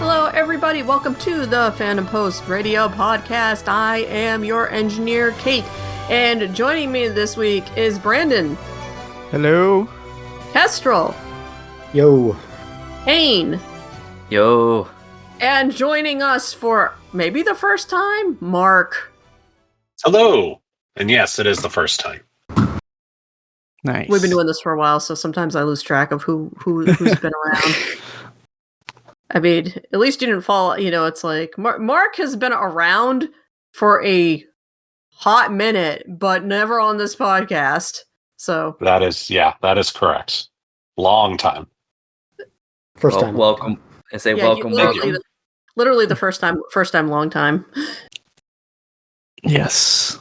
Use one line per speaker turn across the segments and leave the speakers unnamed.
Hello, everybody. Welcome to the Fandom Post Radio podcast. I am your engineer, Kate, and joining me this week is Brandon.
Hello.
Kestrel.
Yo.
Hayne.
Yo.
And joining us for maybe the first time, Mark.
Hello. And yes, it is the first time.
Nice.
We've been doing this for a while, so sometimes I lose track of who's been around. I mean, at least you didn't fall, it's like Mark has been around for a hot minute, but never on this podcast. So
that is correct. Long time.
First time.
Welcome. I say welcome.
Literally the first time, long time.
Yes.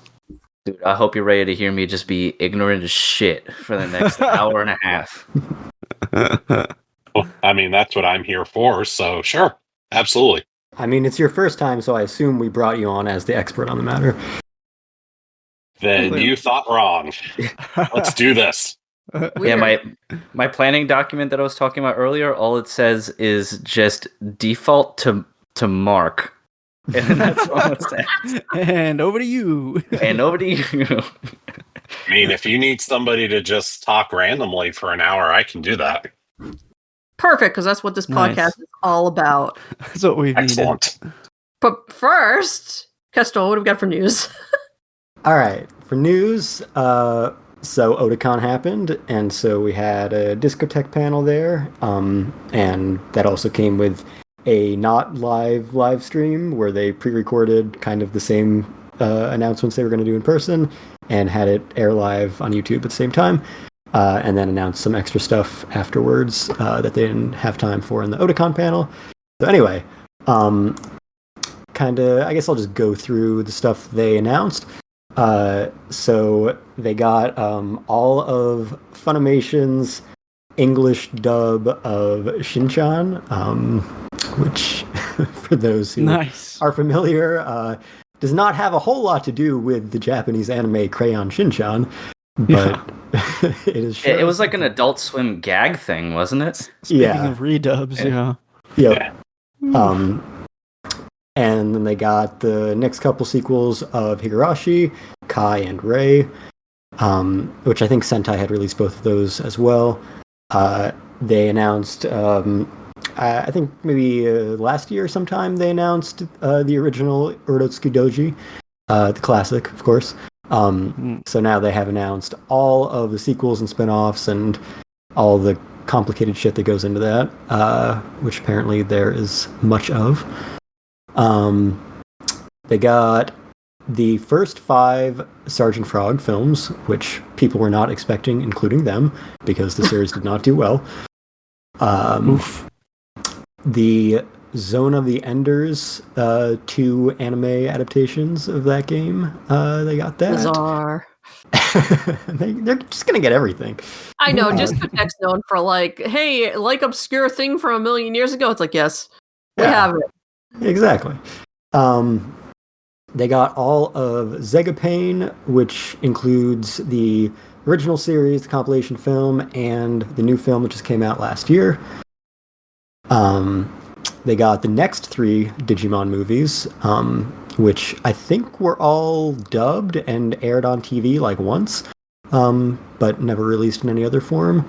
Dude, I hope you're ready to hear me just be ignorant as shit for the next hour and a half.
Well, I mean, that's what I'm here for, so sure. Absolutely.
I mean, it's your first time, so I assume we brought you on as the expert on the matter.
Then you thought wrong. Let's do this.
Yeah, my planning document that I was talking about earlier, all it says is just default to Mark. And that's all it says.
And over to you.
I
mean, if you need somebody to just talk randomly for an hour, I can do that.
Perfect, because that's what this podcast is all about.
That's what we
Excellent.
needed.
But first, Kestrel, what have we got for news?
All right, for news, so Otakon happened, and so we had a discotheque panel there, and that also came with a not live stream where they pre-recorded kind of the same announcements they were going to do in person and had it air live on YouTube at the same time, and then announced some extra stuff afterwards that they didn't have time for in the Otakon panel. So anyway, I guess I'll just go through the stuff they announced. So they got all of Funimation's English dub of Shin-chan, which, for those who are familiar, does not have a whole lot to do with the Japanese anime Crayon Shin-chan, but it is sure.
It was like an Adult Swim gag thing, wasn't it?
Speaking of redubs,
yeah. And then they got the next couple sequels of Higurashi, Kai, and Rei, which I think Sentai had released both of those as well. They announced, I think maybe last year sometime, they announced the original Urotsuki Doji, the classic, of course. So now they have announced all of the sequels and spin-offs and all the complicated shit that goes into that, which apparently there is much of. They got the first 5 Sergeant Frog films, which people were not expecting, including them, because the series did not do well. The Zone of the Enders, 2 anime adaptations of that game, they got that.
Bizarre.
They're just gonna get everything.
I know, Discotheque's known for hey, obscure thing from a million years ago. It's like, yes, we have it.
Exactly. They got all of Zegapane, which includes the original series, the compilation film, and the new film, which just came out last year. They got the next 3 Digimon movies, which I think were all dubbed and aired on TV once, but never released in any other form.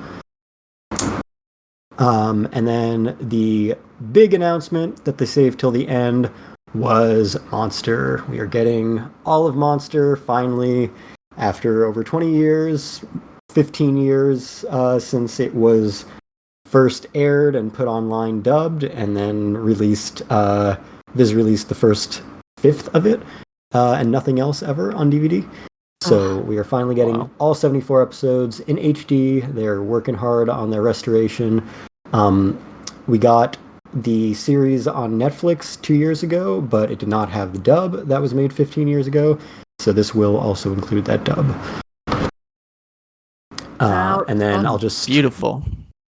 And then the big announcement that they saved till the end was Monster. We are getting all of Monster finally after over 20 years, 15 years since it was first aired and put online dubbed, and then released, Viz released the first 5th of it, and nothing else ever on DVD. So we are finally getting all 74 episodes in HD. They're working hard on their restoration. We got the series on Netflix 2 years ago, but it did not have the dub that was made 15 years ago. So this will also include that dub. And then I'll just...
Beautiful.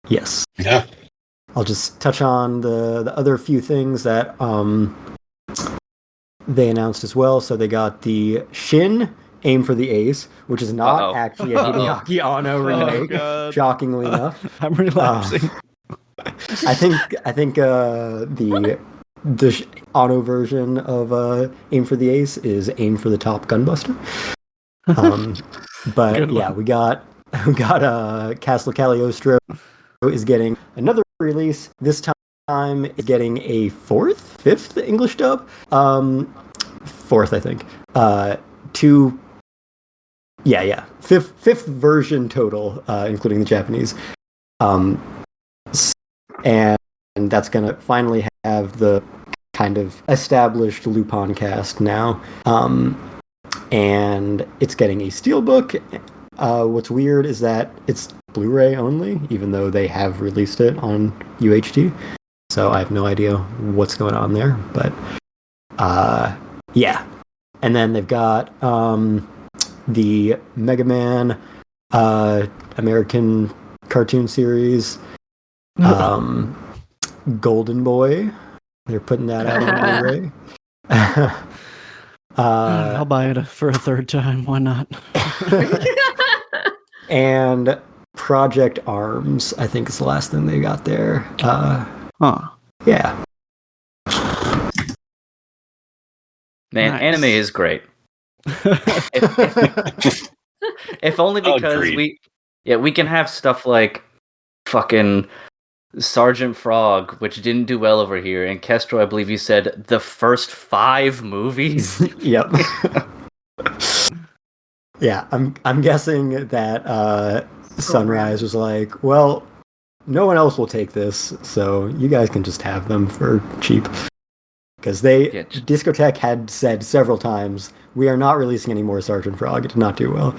Yes.
Yeah.
I'll just touch on the other few things that they announced as well. So they got the Shin Aim for the Ace, which is not actually a Hideaki Anno remake, shockingly enough.
I'm relapsing.
I think the the auto version of Aim for the Ace is Aim for the Top Gunbuster. But
Good
yeah,
one.
we got Castle Cagliostro is getting another release. This time it's getting a fifth English dub. Fourth, I think. Fifth version total, including the Japanese. And that's gonna finally have the kind of established Lupin cast now. And it's getting a steelbook. What's weird is that it's Blu-ray only, even though they have released it on UHD. So I have no idea what's going on there, but yeah. And then they've got the Mega Man American cartoon series, Golden Boy. They're putting that out on Blu-ray.
I'll buy it for a third time. Why not?
And Project Arms, I think is the last thing they got there. Yeah.
Man,
Nice.
anime is great. If only because
Agreed.
we can have stuff like fucking Sergeant Frog, which didn't do well over here, and Kestrel, I believe you said the first 5 movies.
Yep. Yeah, I'm guessing that Sunrise was like, well, no one else will take this, so you guys can just have them for cheap. Because Discotek had said several times, we are not releasing any more Sergeant Frog. It did not do well.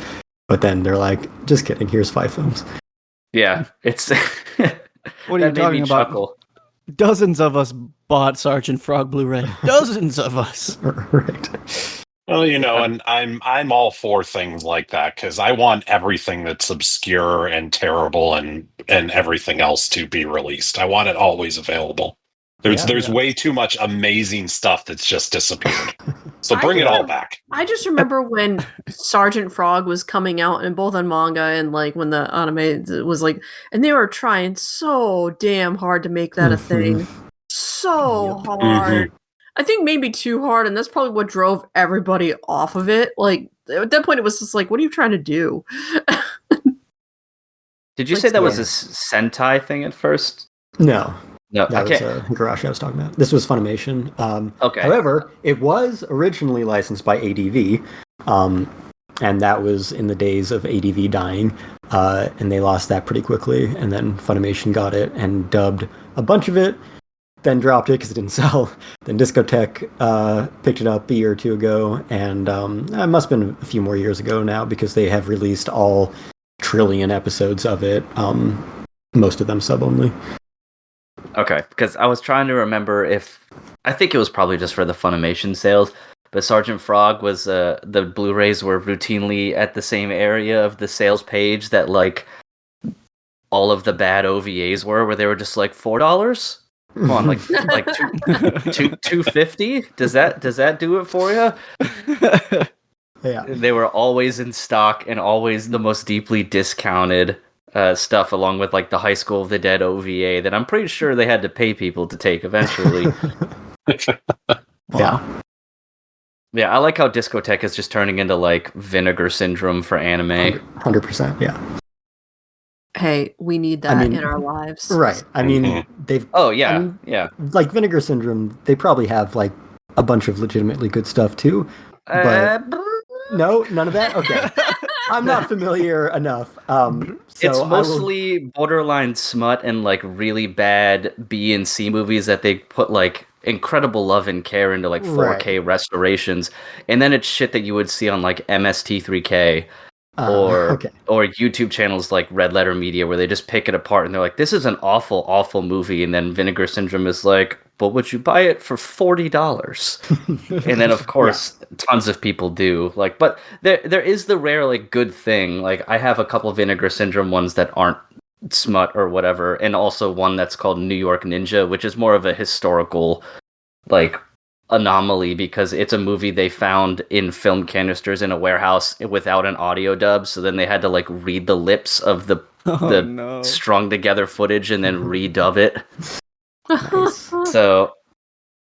But then they're like, just kidding, here's 5 films.
Yeah, it's
What are you talking about?
Chuckle.
Dozens of us bought Sergeant Frog Blu-ray. Dozens of us.
Right.
Well, and I'm all for things like that because I want everything that's obscure and terrible and everything else to be released. I want it always available. There's way too much amazing stuff that's just disappeared. So bring it all back.
I just remember when Sergeant Frog was coming out, and both on manga and like when the anime was like, and they were trying so damn hard to make that a thing, so hard.
Mhm.
I think maybe too hard, and that's probably what drove everybody off of it. Like at that point, it was just like, what are you trying to do?
Did you say that was a Sentai thing at first?
No.
No,
That was Higurashi I was talking about. This was Funimation.
Okay.
However, it was originally licensed by ADV, and that was in the days of ADV dying, and they lost that pretty quickly, and then Funimation got it and dubbed a bunch of it, then dropped it because it didn't sell. Then Discotek picked it up a year or two ago, and it must have been a few more years ago now because they have released all trillion episodes of it, most of them sub-only.
Okay, because I was trying to remember I think it was probably just for the Funimation sales, but Sergeant Frog was, the Blu-rays were routinely at the same area of the sales page that, like, all of the bad OVAs where they were just like $4? Come on, like $250? Does that do it for you?
Yeah.
They were always in stock and always the most deeply discounted stuff, along with like the High School of the Dead OVA that I'm pretty sure they had to pay people to take eventually.
Yeah.
Yeah, I like how Discotek is just turning into like Vinegar Syndrome for anime.
100%, yeah.
Hey, we need that in our lives.
Right. I mean, they've...
Oh, yeah,
I mean,
yeah.
Like Vinegar Syndrome, they probably have like a bunch of legitimately good stuff too. But no, none of that? Okay. I'm not familiar enough. So
it's mostly borderline smut and like really bad B and C movies that they put like incredible love and care into like 4K restorations, and then it's shit that you would see on like MST3K or YouTube channels like Red Letter Media where they just pick it apart and they're like, this is an awful movie, and then Vinegar Syndrome is like, but would you buy it for $40? And then of course tons of people do. Like, but there is the rare like good thing. Like I have a couple Vinegar Syndrome ones that aren't smut or whatever, and also one that's called New York Ninja, which is more of a historical like anomaly because it's a movie they found in film canisters in a warehouse without an audio dub, so then they had to like read the lips of the strung together footage and then redub it.
Nice.
So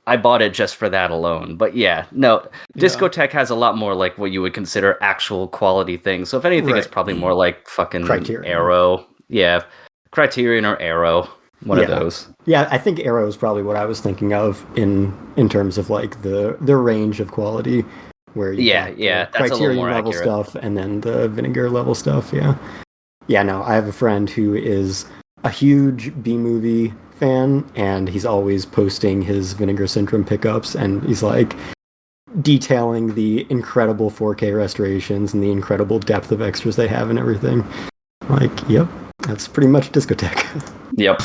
I bought it just for that alone. But yeah, no, Discotech has a lot more like what you would consider actual quality things. So if anything, it's probably more like fucking
Criterion.
Arrow. Yeah, Criterion or Arrow. One of those.
Yeah, I think Arrow is probably what I was thinking of in terms of like the range of quality. Where you got
that's
Criterion
a little more
level
accurate.
stuff and then the Vinegar level stuff. Yeah. No, I have a friend who is a huge B-movie fan, and he's always posting his Vinegar Syndrome pickups, and he's like detailing the incredible 4K restorations and the incredible depth of extras they have and everything. Like, yep, that's pretty much Discotech.
Yep.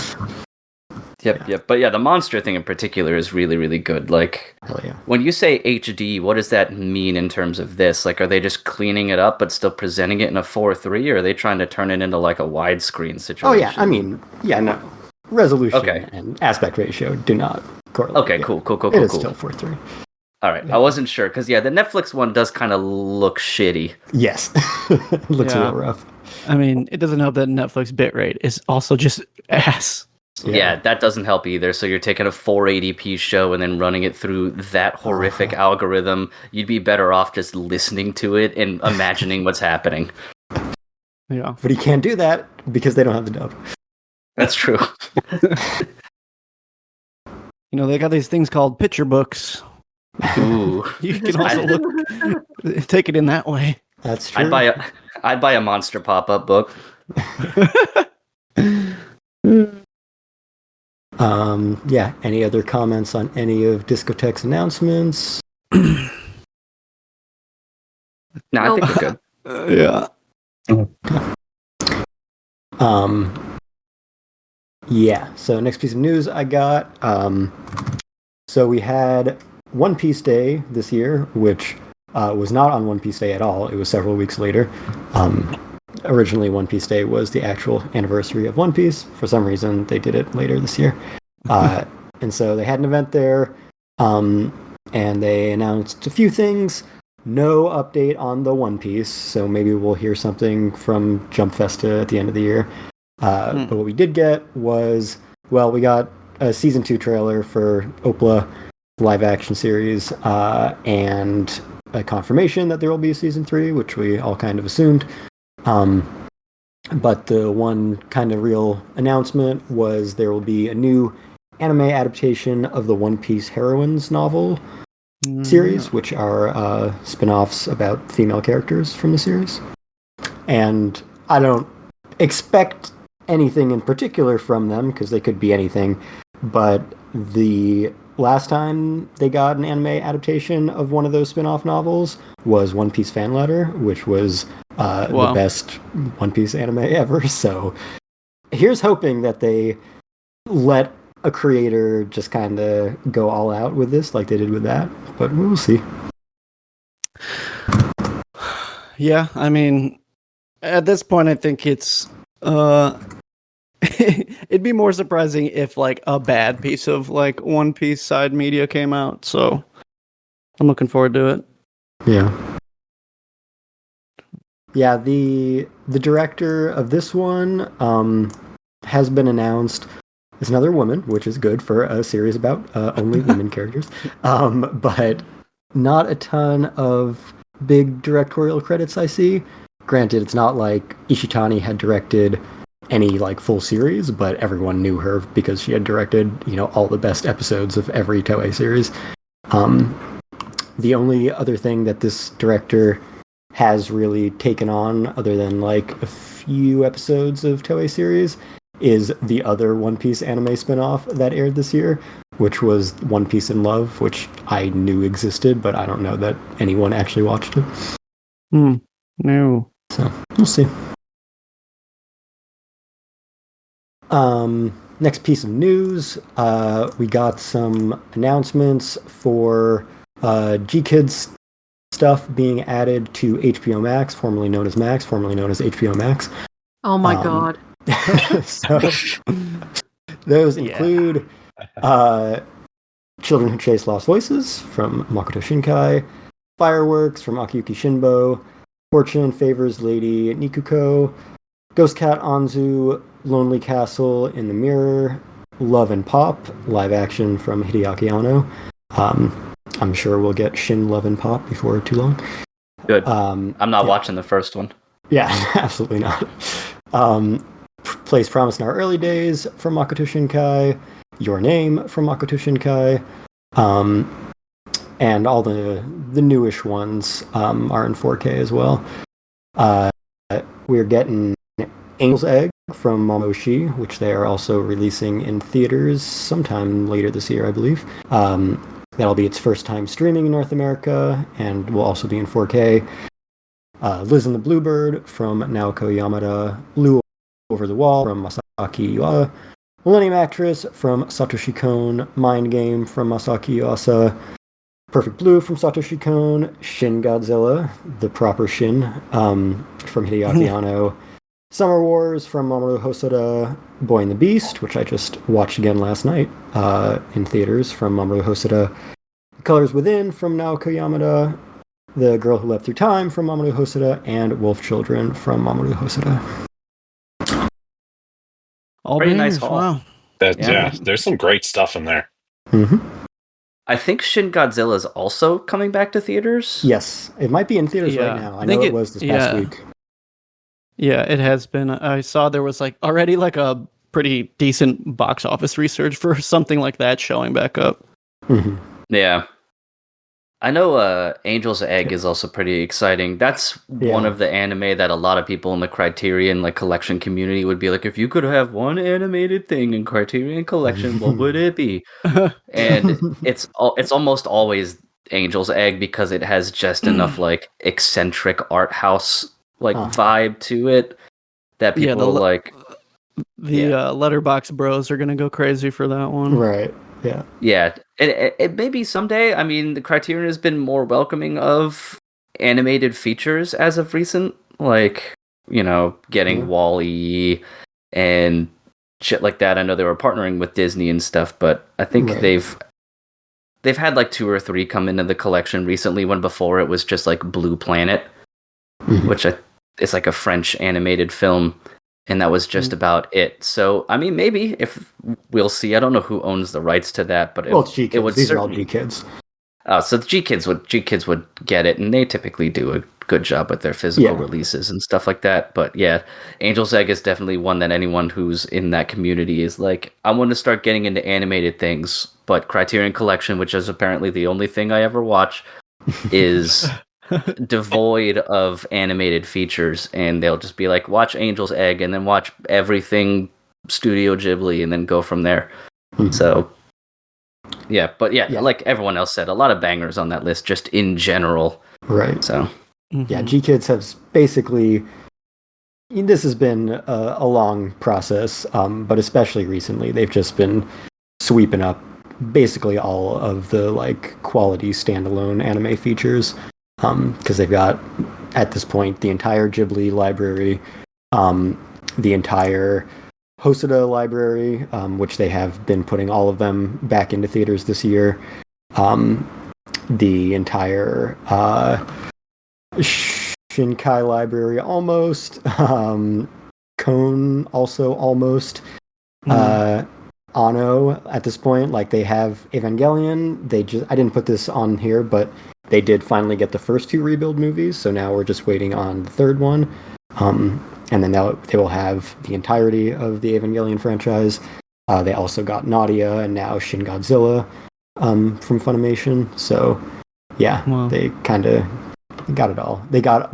But yeah, the monster thing in particular is really, really good. Like,
hell yeah.
When you say HD, what does that mean in terms of this? Like, are they just cleaning it up but still presenting it in a 4:3, or are they trying to turn it into like a widescreen situation?
Oh yeah, I mean, no. Resolution and aspect ratio do not correlate.
Okay, cool.
It is still 4:3.
All right, I wasn't sure, because the Netflix one does kind of look shitty.
Yes. It looks a little rough.
I mean, it doesn't help that Netflix bitrate is also just ass.
Yeah, that doesn't help either. So you're taking a 480p show and then running it through that horrific algorithm. You'd be better off just listening to it and imagining what's happening.
Yeah.
But he can't do that because they don't have the dub.
That's true.
They got these things called picture books.
Ooh.
You can also take it in that way.
That's true.
I'd buy a monster pop-up book.
Yeah, any other comments on any of Discotech's announcements?
I think we're good.
Yeah.
Yeah, so next piece of news I got. So we had One Piece Day this year, which was not on One Piece Day at all. It was several weeks later. Originally, One Piece Day was the actual anniversary of One Piece. For some reason, they did it later this year. And so they had an event there, and they announced a few things. No update on the One Piece, so maybe we'll hear something from Jump Festa at the end of the year. But what we did get was, we got a Season 2 trailer for Opla live-action series, and a confirmation that there will be a Season 3, which we all kind of assumed. But the one kind of real announcement was there will be a new anime adaptation of the One Piece Heroines novel series, which are spin-offs about female characters from the series. And I don't expect anything in particular from them, because they could be anything, but the last time they got an anime adaptation of one of those spin-off novels was One Piece Fan Letter, which was the best One Piece anime ever. So here's hoping that they let a creator just kind of go all out with this like they did with that, but we'll see.
Yeah, I mean, at this point, I think it's it'd be more surprising if like a bad piece of like One Piece side media came out. So I'm looking forward to it.
Yeah, the director of this one has been announced. It's another woman, which is good for a series about only women characters. But not a ton of big directorial credits I see. Granted, it's not like Ishitani had directed any like full series, but everyone knew her because she had directed, all the best episodes of every Toei series. The only other thing that this director has really taken on, other than like a few episodes of Toei series, is the other One Piece anime spinoff that aired this year, which was One Piece in Love, which I knew existed, but I don't know that anyone actually watched it.
No.
So, we'll see. Next piece of news, we got some announcements for G-Kids stuff being added to HBO Max, formerly known as Max, formerly known as HBO Max.
Oh my god.
So, those include Children Who Chase Lost Voices from Makoto Shinkai, Fireworks from Akiyuki Shinbo, Fortune Favors Lady Nikuko, Ghost Cat Anzu, Lonely Castle in the Mirror, Love and Pop live action from Hideaki Anno. I'm sure we'll get Shin Love and Pop before too long.
Good. I'm not watching the first one.
Yeah, absolutely not. Plays Promise in Our Early Days from Makoto Shinkai. Your Name from Makoto Shinkai. And all the newish ones are in 4K as well. We're getting Angel's Egg from Momoshi, which they are also releasing in theaters sometime later this year, I believe. That'll be its first time streaming in North America, and will also be in 4K. Liz and the Bluebird from Naoko Yamada. Blue Over the Wall from Masaki Yuasa. Millennium Actress from Satoshi Kon. Mind Game from Masaki Yuasa. Perfect Blue from Satoshi Kon. Shin Godzilla, the proper Shin, from Hideaki Anno. Summer Wars from Mamoru Hosoda. Boy and the Beast, which I just watched again last night in theaters from Mamoru Hosoda. Colors Within from Naoko Yamada. The Girl Who Leapt Through Time from Mamoru Hosoda. And Wolf Children from Mamoru Hosoda.
All
Pretty
bangers,
nice haul.
wow.
Yeah, there's some great stuff in there.
Mm-hmm.
I think Shin Godzilla is also coming back to theaters.
Yes, it might be in theaters right now. I know it was this past week.
Yeah, it has been. I saw there was already a pretty decent box office research for something like that showing back up.
Mm-hmm.
Yeah. I know Angel's Egg is also pretty exciting. That's one of the anime that a lot of people in the Criterion collection community would be like, if you could have one animated thing in Criterion Collection, what would it be? And it's almost always Angel's Egg because it has just enough eccentric art house vibe to it that people
The Letterbox bros are gonna go crazy for that one.
Right. Yeah.
Yeah. It maybe someday. I mean, the Criterion has been more welcoming of animated features as of recent, getting WALL-E and shit like that. I know they were partnering with Disney and stuff, but I think they've had 2 or 3 come into the collection recently. When before it was just Blue Planet, which it's a French animated film. And that was just about it. So, I mean, maybe if we'll see. I don't know who owns the rights to that, but
it's G-Kids.
It would
These are all G-Kids.
So the G-Kids would get it, and they typically do a good job with their physical releases and stuff like that. But yeah, Angel's Egg is definitely one that anyone who's in that community is I want to start getting into animated things. But Criterion Collection, which is apparently the only thing I ever watch, is devoid of animated features, and they'll just be watch Angel's Egg and then watch everything Studio Ghibli and then go from there. So like everyone else said, a lot of bangers on that list just in general,
right?
So
G-Kids has basically, this has been a long process, but especially recently they've just been sweeping up basically all of the quality standalone anime features. Because they've got, at this point, the entire Ghibli library, the entire Hosoda library, which they have been putting all of them back into theaters this year, the entire Shinkai library almost, Kon also almost, Anno at this point, they have Evangelion. I didn't put this on here, but they did finally get the first 2 Rebuild movies, so now we're just waiting on the third one. And then they will have the entirety of the Evangelion franchise. They also got Nadia and now Shin Godzilla from Funimation. So, yeah, They kind of got it all. They got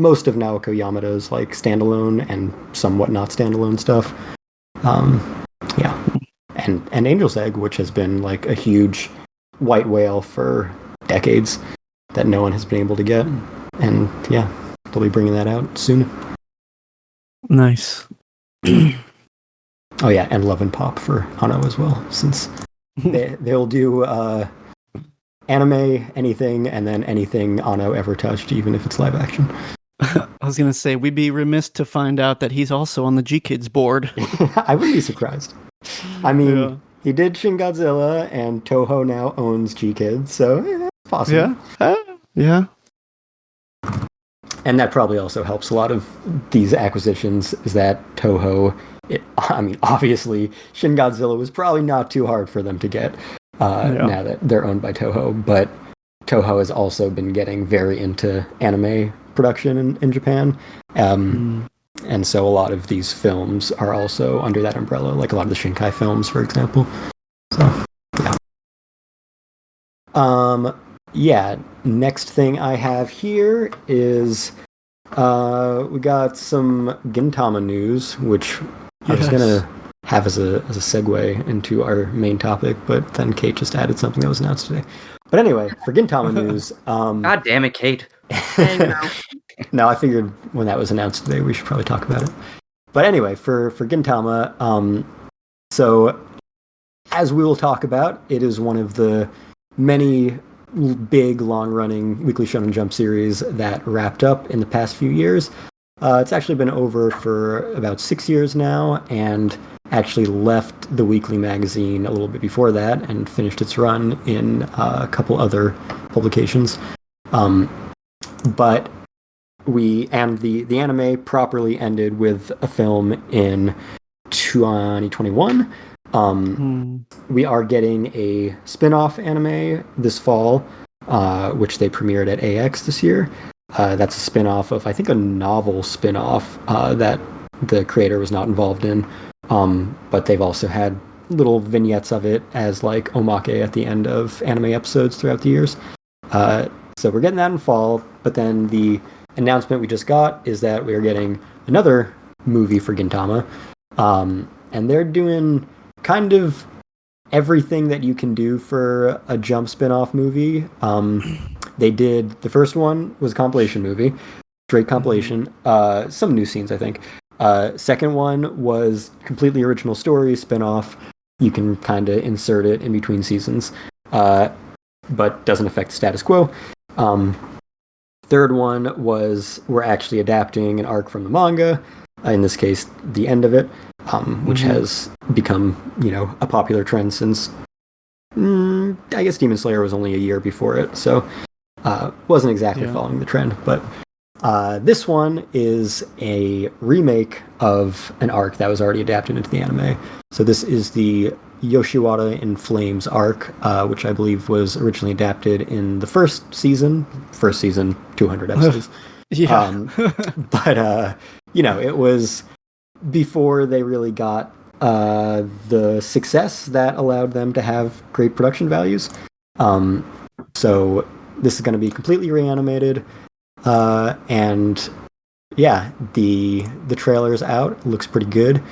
most of Naoko Yamada's standalone and somewhat not standalone stuff. And Angel's Egg, which has been a huge white whale for decades that no one has been able to get. And they'll be bringing that out soon.
Nice.
Oh yeah, and Love and Pop for Hano as well, since they'll do anime, anything, and then anything Ano ever touched, even if it's live action.
I was going to say, we'd be remiss to find out that he's also on the G-Kids board.
I wouldn't be surprised. I mean, he did Shin Godzilla, and Toho now owns G-Kids, so it's possible.
Yeah.
And that probably also helps a lot of these acquisitions, is that Toho obviously, Shin Godzilla was probably not too hard for them to get now that they're owned by Toho, but Toho has also been getting very into anime production in Japan. And so a lot of these films are also under that umbrella, like a lot of the Shinkai films, for example. So, yeah. Next thing I have here is we got some Gintama news, which I was going to have as a segue into our main topic, but then Kate just added something that was announced today. But anyway, for Gintama news...
God damn it, Kate.
No, I figured when that was announced today, we should probably talk about it. But anyway, for Gintama, so as we will talk about, it is one of the many big, long-running Weekly Shonen Jump series that wrapped up in the past few years. It's actually been over for about 6 years now, and actually left the weekly magazine a little bit before that and finished its run in a couple other publications. But the anime properly ended with a film in 2021. We are getting a spin-off anime this fall, which they premiered at AX this year. That's a spin-off of, I think, a novel spin-off that the creator was not involved in. But they've also had little vignettes of it as like omake at the end of anime episodes throughout the years. So we're getting that in fall, but then the announcement we just got is that we are getting another movie for Gintama. And they're doing kind of everything that you can do for a Jump spin-off movie. They did, the first one was a compilation movie, straight compilation, some new scenes, I think. Second one was completely original story, spin-off. You can kind of insert it in between seasons, but doesn't affect the status quo. Third one was, we're actually adapting an arc from the manga, in this case, the end of it, which has become, a popular trend since, I guess Demon Slayer was only a year before it, so wasn't exactly following the trend, but this one is a remake of an arc that was already adapted into the anime. So this is the Yoshiwara in Flames arc, which I believe was originally adapted in the first season, 200 episodes. But it was before they really got the success that allowed them to have great production values. So this is going to be completely reanimated. And yeah, the trailer's out. Looks pretty good.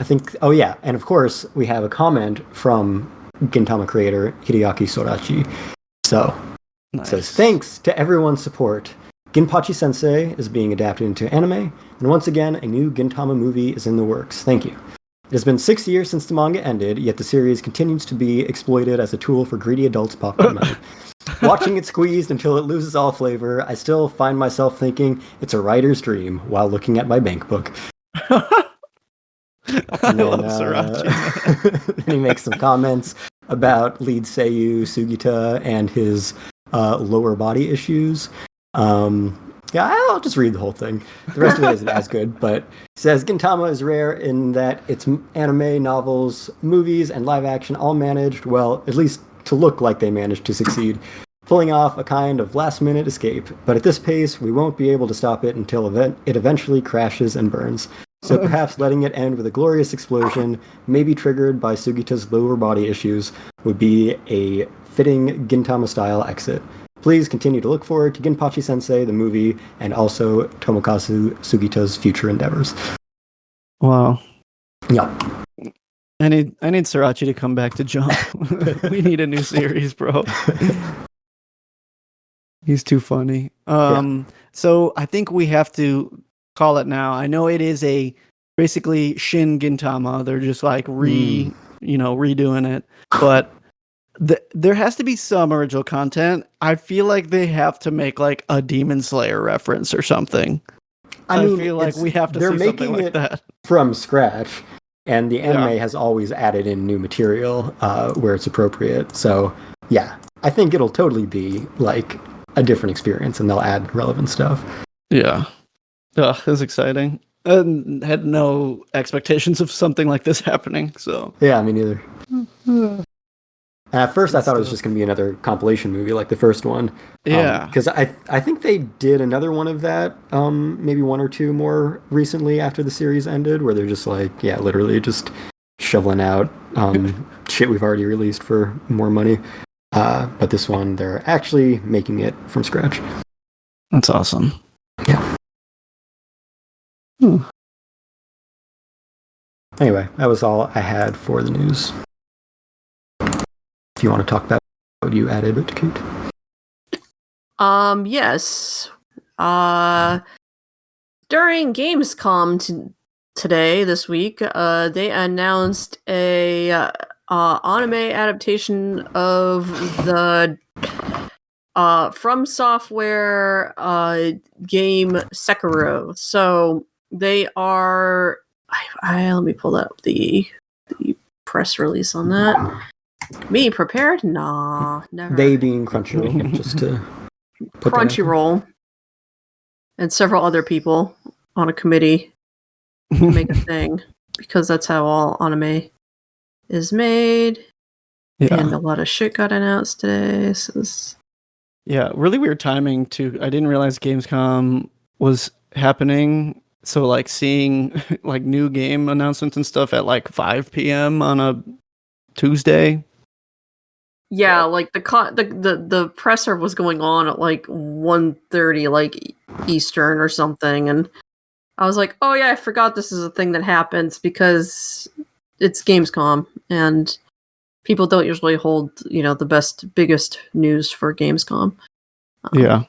I think, and of course, we have a comment from Gintama creator Hideaki Sorachi. So, it says, thanks to everyone's support. Ginpachi Sensei is being adapted into anime, and once again, a new Gintama movie is in the works. Thank you. It has been 6 years since the manga ended, yet the series continues to be exploited as a tool for greedy adults' popcorn money. Watching it squeezed until it loses all flavor, I still find myself thinking it's a writer's dream while looking at my bank book. I love Sriracha. Then he makes some comments about lead Seiyu Sugita and his lower body issues. I'll just read the whole thing. The rest of it isn't as good, but it says Gintama is rare in that its anime, novels, movies, and live action all managed, well, at least to look like they managed to succeed, pulling off a kind of last-minute escape. But at this pace, we won't be able to stop it until it eventually crashes and burns. So perhaps letting it end with a glorious explosion, maybe triggered by Sugita's lower body issues, would be a fitting Gintama-style exit. Please continue to look forward to Ginpachi Sensei, the movie, and also Tomokazu Sugita's future endeavors.
Wow.
Yeah.
I need Sriracha to come back to Jump. We need a new series, bro. He's too funny. So I think we have to call it now. I know it is basically Shin Gintama. They're just like redoing it, but there has to be some original content. I feel like they have to make like a Demon Slayer reference or something. I feel like we have to see something like that
from scratch. And the anime has always added in new material where it's appropriate. So yeah, I think it'll totally be like a different experience, and they'll add relevant stuff.
Yeah. That's exciting. had no expectations of something like this happening. So
yeah, me neither. At first, I thought it was just going to be another compilation movie like the first one.
Yeah.
Because I think they did another one of that, maybe one or two more recently after the series ended, where they're just like, yeah, literally just shoveling out shit we've already released for more money. But this one, they're actually making it from scratch.
That's awesome.
Yeah. Anyway, that was all I had for the news. If you want to talk about what you added, Kate.
Yes. During Gamescom this week, they announced a anime adaptation of the From Software game Sekiro. So they are. Let me pull up the press release on that. Me prepared? Nah, never.
They being Crunchyroll, just to put
Crunchyroll and several other people on a committee to make a thing, because that's how all anime is made.
Yeah.
And a lot of shit got announced today.
Yeah, really weird timing too. I didn't realize Gamescom was happening. So like seeing like new game announcements and stuff at like 5 p.m. on a Tuesday.
Yeah, like the presser was going on at like 1:30, like Eastern or something, and I was like, oh yeah, I forgot this is a thing that happens, because it's Gamescom and people don't usually hold, the biggest news for Gamescom.
Yeah.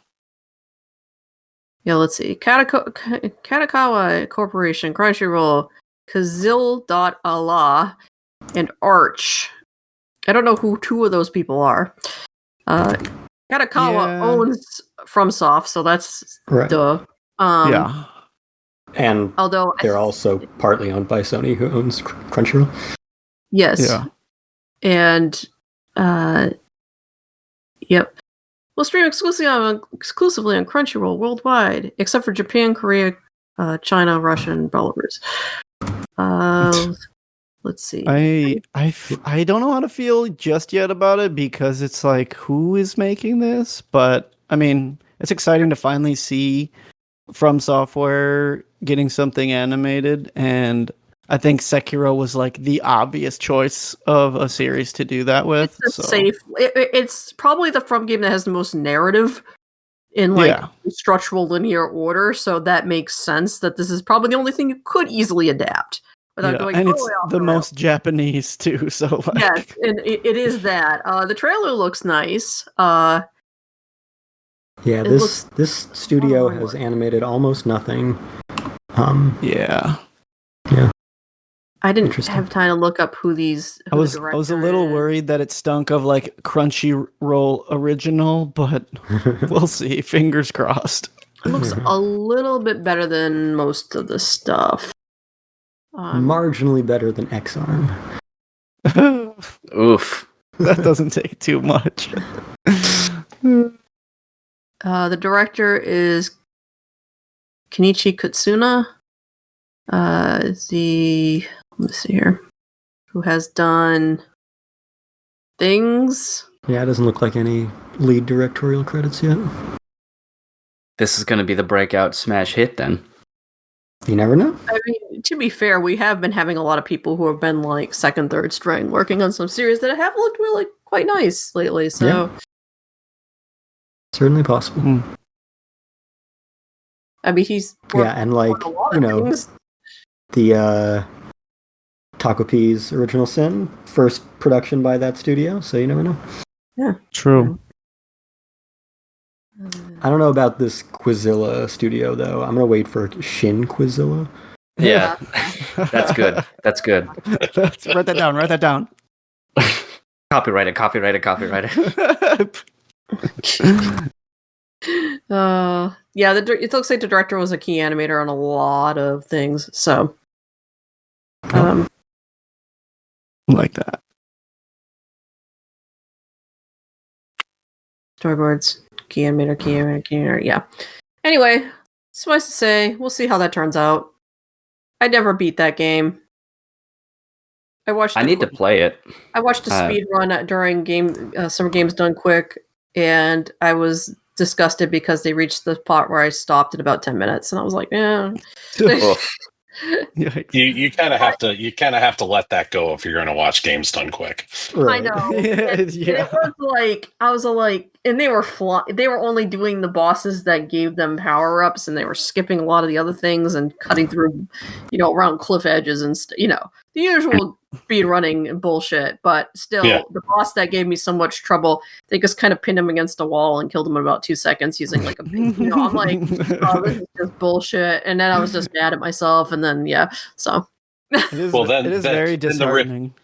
Yeah, let's see. Katakawa Corporation, Crunchyroll, Kazil.Allah, and Arch. I don't know who two of those people are. Katakawa owns FromSoft, so that's duh.
Yeah.
And
although
they're also partly owned by Sony, who owns Crunchyroll.
Yes.
Yeah.
And yep. We'll stream exclusively on Crunchyroll worldwide, except for Japan, Korea, China, Russia, and Belarus. Let's see.
I don't know how to feel just yet about it, because it's like, who is making this? But I mean, it's exciting to finally see From Software getting something animated, and I think Sekiro was like the obvious choice of a series to do that with.
It's safe. It's probably the From game that has the most narrative in structural linear order, so that makes sense that this is probably the only thing you could easily adapt without going.
And it's the most Japanese too. So
yes, and it is that. The trailer looks nice.
Yeah, this studio has animated almost nothing.
Yeah.
I didn't have time to look up who these.
I was a little worried that it stunk of like Crunchyroll original, but we'll see. Fingers crossed.
It looks a little bit better than most of the stuff.
Marginally better than X-Arm.
Oof.
That doesn't take too much.
The director is Kenichi Kutsuna. Let me see here. Who has done things?
Yeah, it doesn't look like any lead directorial credits yet.
This is going to be the breakout smash hit then.
You never know.
I mean, to be fair, we have been having a lot of people who have been like second, third string working on some series that have looked really quite nice lately. So,
certainly possible.
I mean, he's
and like
things.
The Taco P's Original Sin, first production by that studio, so you never know.
Yeah,
true.
I don't know about this Quizilla studio though. I'm gonna wait for Shin Quizilla.
Yeah, that's good. That's good.
Write that down.
Copyright it.
Yeah, it looks like the director was a key animator on a lot of things, so
like that.
Storyboards, key animator, yeah. Anyway, suffice to say, we'll see how that turns out. I never beat that game.
I need to play it.
I watched a speed run during Summer Games Done Quick, and I was disgusted because they reached the part where I stopped in about 10 minutes, and I was like, yeah.
You kind of have to let that go if you're going to watch Games Done Quick.
Right. I know. It was like I was like, and they were only doing the bosses that gave them power ups, and they were skipping a lot of the other things and cutting through, around cliff edges and the usual speed running bullshit. But still, the boss that gave me so much trouble, they just kind of pinned him against a wall and killed him in about 2 seconds using like a big, I'm like, oh, this is just bullshit. And then I was just mad at myself, and then so
it is very disheartening.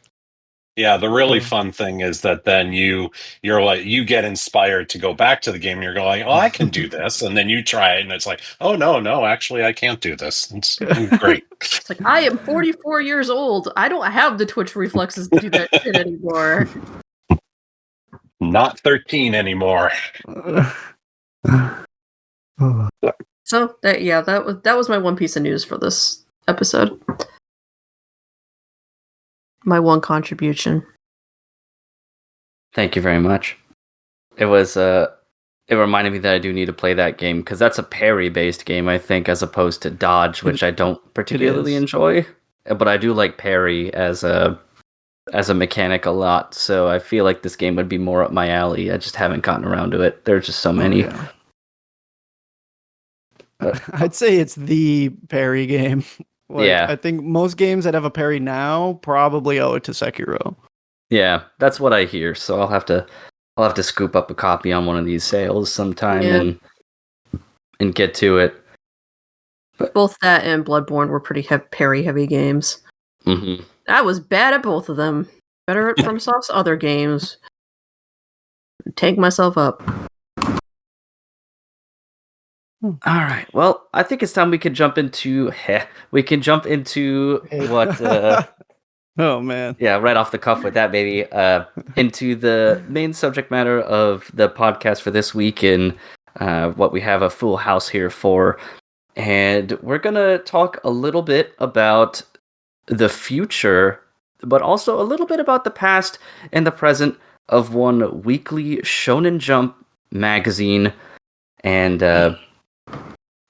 The really fun thing is that then you're like, you get inspired to go back to the game and you're going, oh, I can do this. And then you try it and it's like, oh, no, actually, I can't do this. It's great.
It's like, I am 44 years old. I don't have the twitch reflexes to do that shit anymore.
Not 13 anymore.
So that was my one piece of news for this episode. My one contribution.
Thank you very much. It was it reminded me that I do need to play that game because that's a parry-based game, I think, as opposed to dodge, which I don't particularly enjoy. But I do like parry as a mechanic a lot, so I feel like this game would be more up my alley. I just haven't gotten around to it. There's just so many.
I'd say it's the parry game. I think most games that have a parry now probably owe it to Sekiro.
Yeah, that's what I hear. So I'll have to scoop up a copy on one of these sales sometime and get to it.
But both that and Bloodborne were pretty parry heavy games.
Mm-hmm.
I was bad at both of them. Better at FromSoft's other games. Take myself up.
All right. Well, I think it's time we can jump into what.
Oh man.
Yeah, right off the cuff with that, baby. Into the main subject matter of the podcast for this week, and what we have a full house here for, and we're gonna talk a little bit about the future, but also a little bit about the past and the present of one weekly Shonen Jump magazine, and.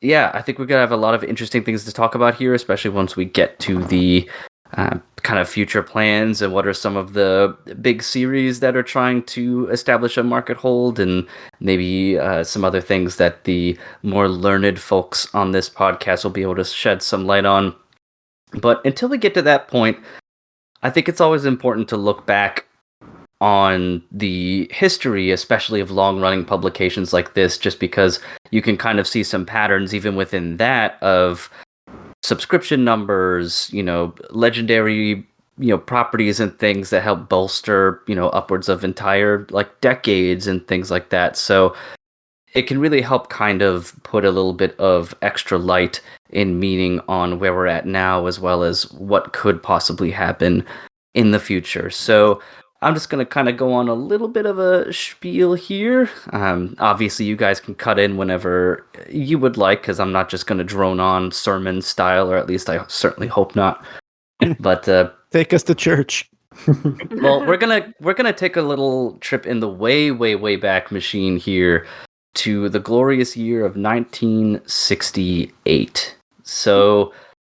I think we're going to have a lot of interesting things to talk about here, especially once we get to the kind of future plans and what are some of the big series that are trying to establish a market hold, and maybe some other things that the more learned folks on this podcast will be able to shed some light on. But until we get to that point, I think it's always important to look back on the history, especially of long-running publications like this, just because you can kind of see some patterns even within that of subscription numbers, legendary, properties and things that help bolster, upwards of entire decades and things like that. So it can really help kind of put a little bit of extra light in meaning on where we're at now, as well as what could possibly happen in the future. So I'm just going to kind of go on a little bit of a spiel here. Obviously, you guys can cut in whenever you would like, because I'm not just going to drone on sermon style, or at least I certainly hope not. But
take us to church.
Well, we're gonna take a little trip in the way back machine here to the glorious year of 1968. So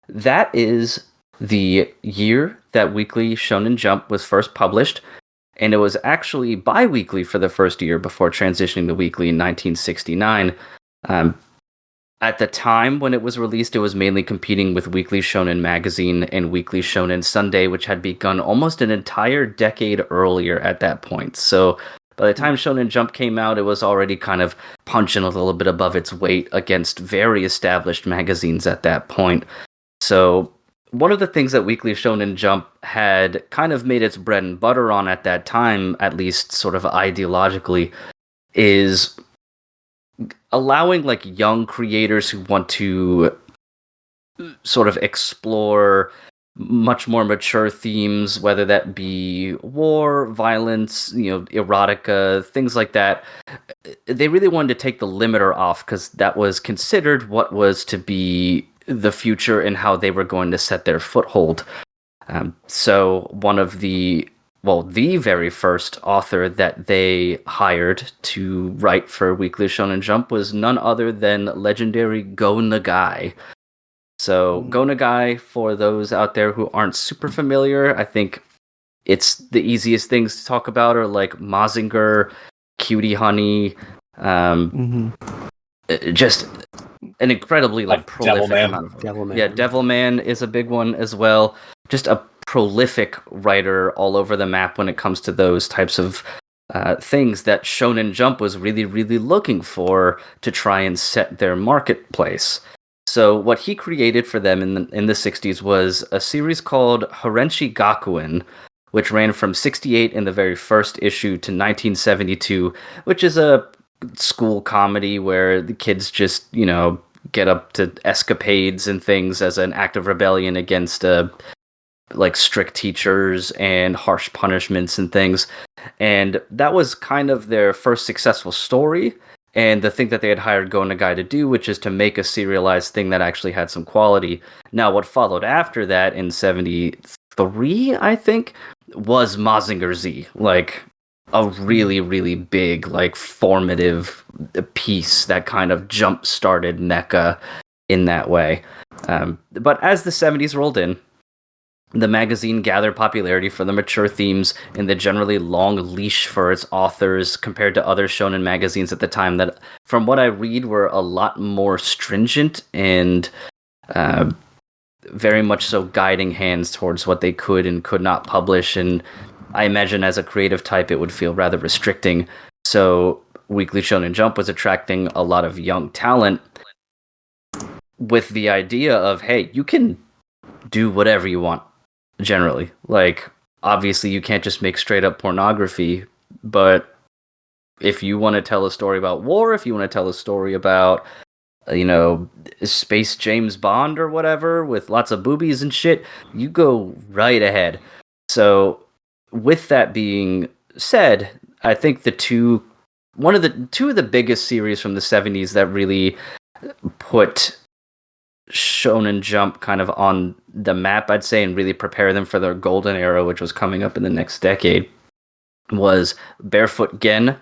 that is the year that Weekly Shonen Jump was first published, and it was actually bi-weekly for the first year before transitioning to weekly in 1969. At the time when it was released, it was mainly competing with Weekly Shonen Magazine and Weekly Shonen Sunday, which had begun almost an entire decade earlier at that point. So by the time Shonen Jump came out, it was already kind of punching a little bit above its weight against very established magazines at that point. So one of the things that Weekly Shonen Jump had kind of made its bread and butter on at that time, at least sort of ideologically, is allowing young creators who want to sort of explore much more mature themes, whether that be war, violence, erotica, things like that. They really wanted to take the limiter off, because that was considered what was to be the future and how they were going to set their foothold. So one of the very first author that they hired to write for Weekly Shonen Jump was none other than legendary Go Nagai. So Go Nagai, for those out there who aren't super familiar, I think it's the easiest things to talk about are like Mazinger, Cutie Honey, just an incredibly prolific amount of
Devilman.
Yeah, Devilman is a big one as well. Just a prolific writer all over the map when it comes to those types of things that Shonen Jump was really, really looking for to try and set their marketplace. So what he created for them in the 60s was a series called Horenshi Gakuen, which ran from 68 in the very first issue to 1972, which is a school comedy where the kids just, get up to escapades and things as an act of rebellion against strict teachers and harsh punishments and things. And that was kind of their first successful story. And the thing that they had hired Go Nagai to do, which is to make a serialized thing that actually had some quality. Now, what followed after that in 73, I think, was Mazinger Z. A really, really big, formative piece that kind of jump-started Mecha in that way. But as the 70s rolled in, the magazine gathered popularity for the mature themes and the generally long leash for its authors compared to other shonen magazines at the time that, from what I read, were a lot more stringent and very much so guiding hands towards what they could and could not publish. And I imagine as a creative type, it would feel rather restricting. So Weekly Shonen Jump was attracting a lot of young talent with the idea of, hey, you can do whatever you want. Generally, obviously you can't just make straight up pornography, but if you want to tell a story about war, if you want to tell a story about, Space James Bond or whatever with lots of boobies and shit, you go right ahead. So with that being said, I think two of the biggest series from the 70s that really put Shonen Jump kind of on the map, I'd say, and really prepare them for their golden era, which was coming up in the next decade, was Barefoot Gen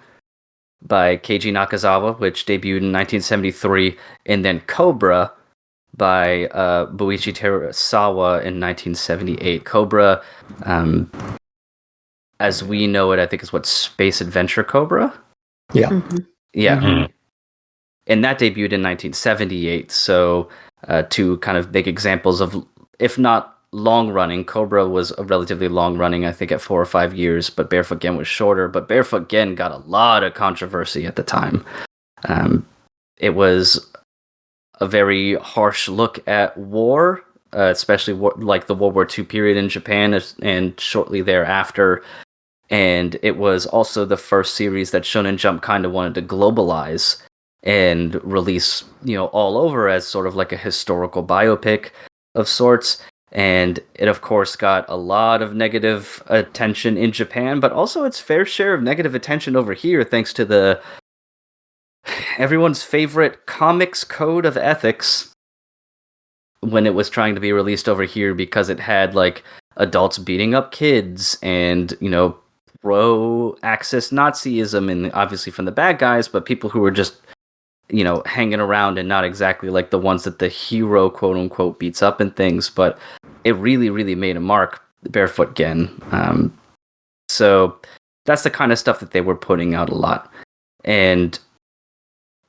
by Keiji Nakazawa, which debuted in 1973, and then Cobra by Buichi Terasawa in 1978. Cobra, as we know it, I think is what, Space Adventure Cobra?
Yeah.
Mm-hmm.
Yeah.
Mhm.
And that debuted in 1978, so two kind of big examples of, if not long-running, Cobra was a relatively long-running, I think at 4 or 5 years, but Barefoot Gen was shorter, but Barefoot Gen got a lot of controversy at the time. It was a very harsh look at war, especially the World War II period in Japan and shortly thereafter, and it was also the first series that Shonen Jump kind of wanted to globalize and release, all over as sort of like a historical biopic of sorts. And it, of course, got a lot of negative attention in Japan, but also its fair share of negative attention over here, thanks to everyone's favorite comics code of ethics when it was trying to be released over here, because it had adults beating up kids and, pro-Axis Nazism, and obviously from the bad guys, but people who were just hanging around and not exactly like the ones that the hero, quote unquote, beats up and things. But it really, really made a mark, Barefoot Gen. So that's the kind of stuff that they were putting out a lot. And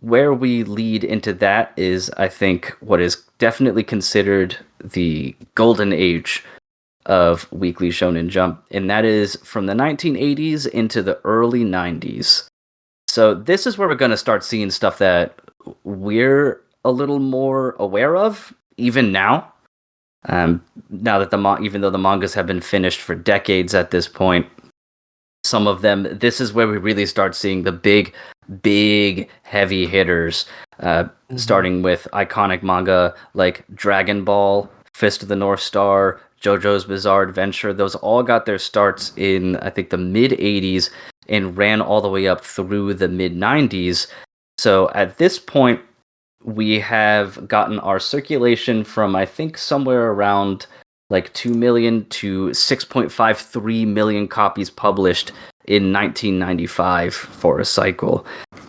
where we lead into that is, I think, what is definitely considered the golden age of Weekly Shonen Jump. And that is from the 1980s into the early 90s. So this is where we're going to start seeing stuff that we're a little more aware of, even now. Now that even though the mangas have been finished for decades at this point, some of them, this is where we really start seeing the big, heavy hitters, starting with iconic manga like Dragon Ball, Fist of the North Star, JoJo's Bizarre Adventure. Those all got their starts in, I think, the mid-'80s and ran all the way up through the mid-'90s. So at this point, we have gotten our circulation from, I think, somewhere around like 2 million to 6.53 million copies published in 1995 for a cycle.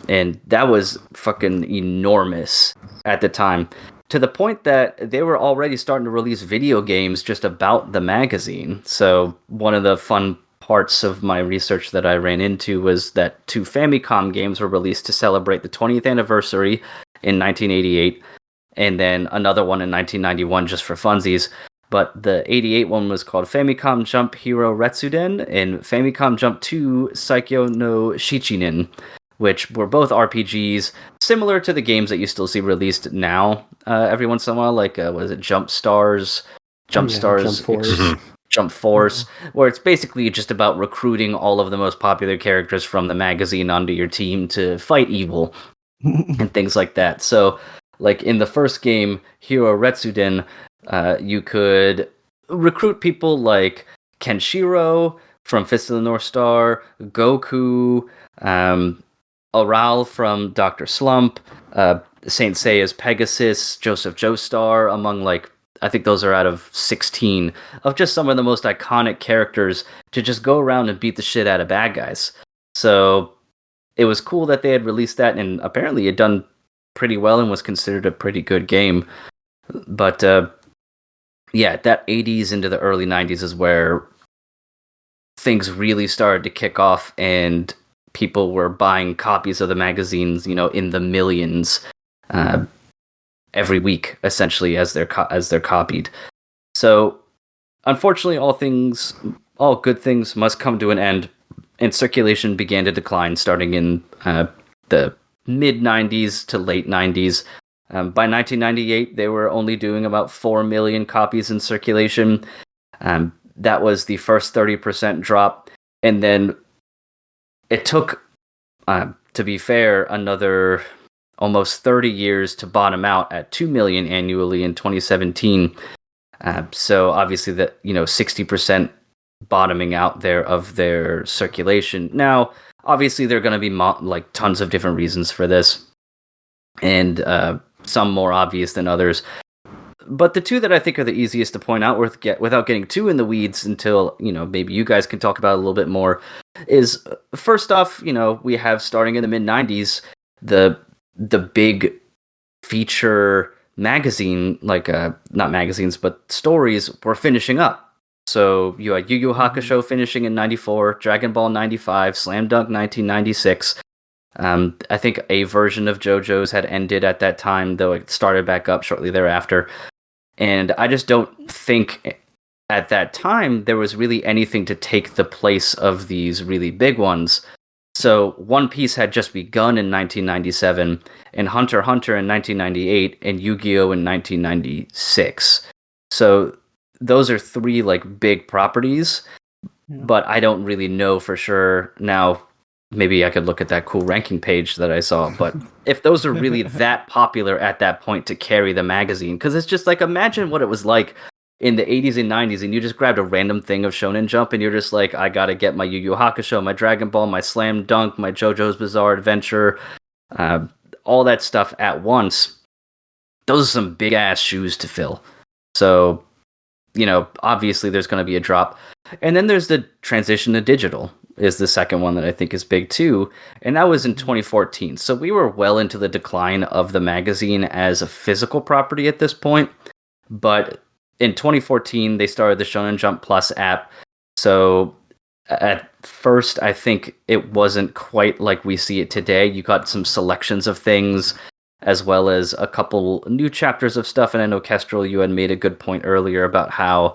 And that was fucking enormous at the time, to the point that they were already starting to release video games just about the magazine. So one of the fun parts of my research that I ran into was that 2 Famicom games were released to celebrate the 20th anniversary in 1988, and then another one in 1991 just for funsies. But the 88 one was called Famicom Jump Hero Retsuden and Famicom Jump 2 Saikyo no Shichinin, which were both RPGs similar to the games that you still see released now every once in a while, like was it Jump Stars,
Jump Force.
Jump Force, where it's basically just about recruiting all of the most popular characters from the magazine onto your team to fight evil and things like that. So, like in the first game, Hero Retsuden, you could recruit people like Kenshiro from Fist of the North Star, Goku, Oral from Dr. Slump, Saint Seiya's Pegasus, Joseph Joestar, among like, I think those are out of 16 of just some of the most iconic characters to just go around and beat the shit out of bad guys. So it was cool that they had released that, and apparently it done pretty well and was considered a pretty good game. But yeah, that 80s into the early 90s is where things really started to kick off, and people were buying copies of the magazines, you know, in the millions every week, essentially, as they're copied. So, unfortunately, all good things must come to an end, and circulation began to decline starting in the mid 90s to late 90s. By 1998, they were only doing about 4 million copies in circulation. That was the first 30% drop, and then it took, to be fair, another almost 30 years to bottom out at 2 million annually in 2017. So obviously that, you know, 60% bottoming out there of their circulation. Now, obviously there are going to be like tons of different reasons for this, and some more obvious than others. But the two that I think are the easiest to point out without getting too in the weeds until, you know, maybe you guys can talk about it a little bit more, is first off, you know, we have starting in the mid 90s, the big feature magazine, like not magazines, but stories were finishing up. So you had Yu Yu Hakusho finishing in 94, Dragon Ball 95, Slam Dunk 1996. I think a version of JoJo's had ended at that time, though it started back up shortly thereafter. And I just don't think at that time there was really anything to take the place of these really big ones. So One Piece had just begun in 1997, and Hunter x Hunter in 1998, and Yu-Gi-Oh! In 1996. So those are 3 like big properties, but I don't really know for sure. Now, maybe I could look at that cool ranking page that I saw, but if those are really that popular at that point to carry the magazine, because it's just like, imagine what it was like in the 80s and 90s, and you just grabbed a random thing of Shonen Jump, and you're just like, I gotta get my Yu Yu Hakusho, my Dragon Ball, my Slam Dunk, my JoJo's Bizarre Adventure, all that stuff at once. Those are some big-ass shoes to fill. So, you know, obviously there's going to be a drop. And then there's the transition to digital, is the second one that I think is big too. And that was in 2014. So we were well into the decline of the magazine as a physical property at this point. But in 2014, they started the Shonen Jump Plus app. So at first, I think it wasn't quite like we see it today. You got some selections of things, as well as a couple new chapters of stuff. And I know, Kestrel, you had made a good point earlier about how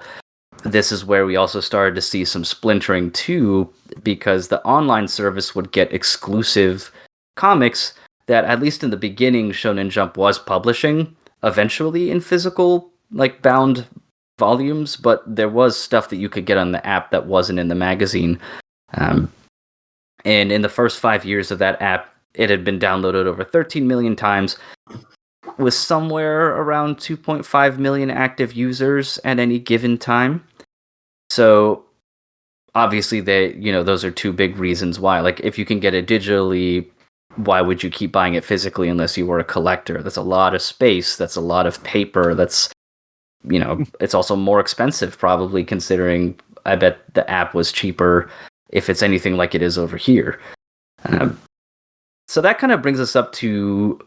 this is where we also started to see some splintering too, because the online service would get exclusive comics that, at least in the beginning, Shonen Jump was publishing eventually in physical, like, bound volumes, but there was stuff that you could get on the app that wasn't in the magazine. And in the first 5 years of that app, it had been downloaded over 13 million times, with somewhere around 2.5 million active users at any given time. So obviously those are two big reasons why. Like, if you can get it digitally why would you keep buying it physically unless you were a collector? That's a lot of space. That's a lot of paper. That's, it's also more expensive, probably, considering I bet the app was cheaper if it's anything like it is over here. So that kind of brings us up to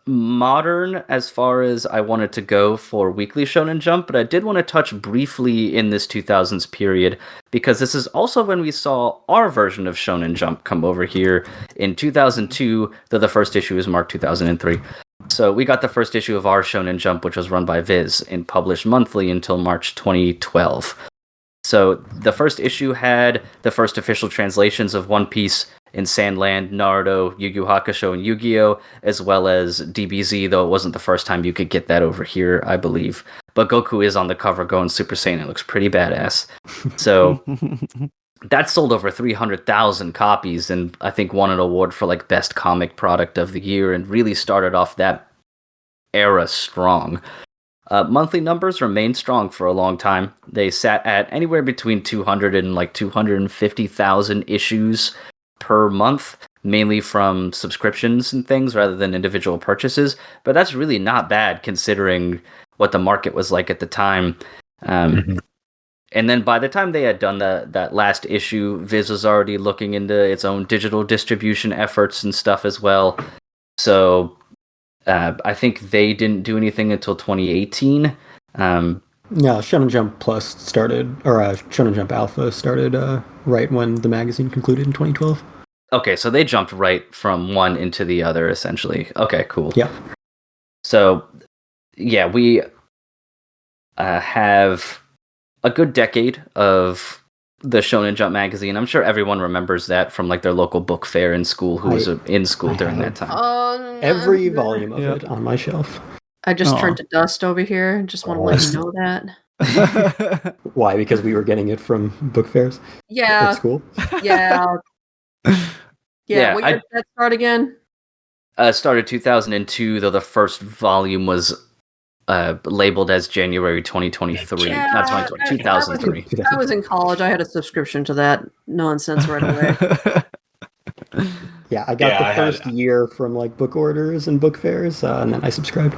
modern as far as I wanted to go for Weekly Shonen Jump, but I did want to touch briefly in this 2000s period because this is also when we saw our version of Shonen Jump come over here in 2002, though the first issue is marked 2003. So we got the first issue of our Shonen Jump, which was run by Viz and published monthly until March 2012. So the first issue had the first official translations of One Piece in Sandland, Naruto, Yu-Gi-Oh! Hakusho, and Yu-Gi-Oh!, as well as DBZ, though it wasn't the first time you could get that over here, I believe. But Goku is on the cover going Super Saiyan. It looks pretty badass. So that sold over 300,000 copies, and I think won an award for like Best Comic Product of the Year, and really started off that era strong. Monthly numbers remained strong for a long time. They sat at anywhere between 200 and like 250,000 issues per month, mainly from subscriptions and things rather than individual purchases. But that's really not bad considering what the market was like at the time. And then by the time they had done that last issue, Viz was already looking into its own digital distribution efforts and stuff as well. So I think they didn't do anything until 2018.
Yeah, Shonen Jump Plus started, or Shonen Jump Alpha started right when the magazine concluded in 2012.
Okay, so they jumped right from one into the other, essentially. Okay, cool.
Yeah.
So, yeah, we have a good decade of the Shonen Jump magazine. I'm sure everyone remembers that from like their local book fair in school who was in school during that time.
Every volume of it on my shelf.
I just turned to dust over here. Just want to let you know that.
Why? Because we were getting it from book fairs?
Yeah.
At school?
Yeah.
Yeah,
what year did that start again?
Started 2002, though the first volume was labeled as January 2023.
Yeah,
Not 2020, 2003.
I was in college. I had a subscription to that nonsense right away.
Yeah, I got the first year from like book orders and book fairs, and then I subscribed.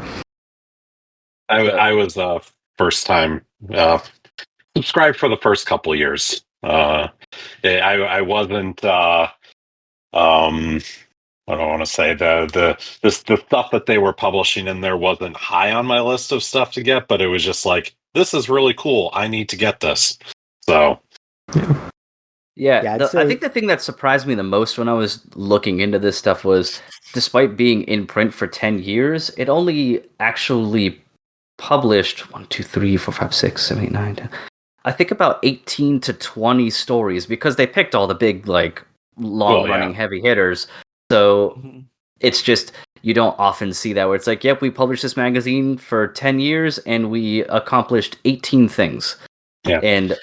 I was first time subscribed for the first couple of years. I wasn't. What do I want to say? The stuff that they were publishing in there wasn't high on my list of stuff to get, but it was just like, this is really cool. I need to get this. So.
Yeah, I think the thing that surprised me the most when I was looking into this stuff was, despite being in print for 10 years, it only actually published 1, 2, 3, 4, 5, 6, 7, 8, 9, 10. I think about 18 to 20 stories because they picked all the big, like, long-running heavy hitters. So it's just, you don't often see that where it's like, yep, we published this magazine for 10 years and we accomplished 18 things.
Yeah.
And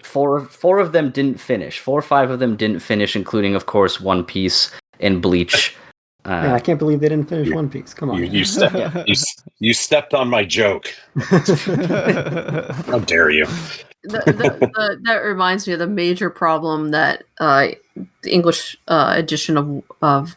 four of them didn't finish. 4 or 5 of them didn't finish, including, of course, One Piece and Bleach.
Man, I can't believe they didn't finish One Piece. Come on.
You stepped on my joke. How dare you?
That reminds me of the major problem that the English edition of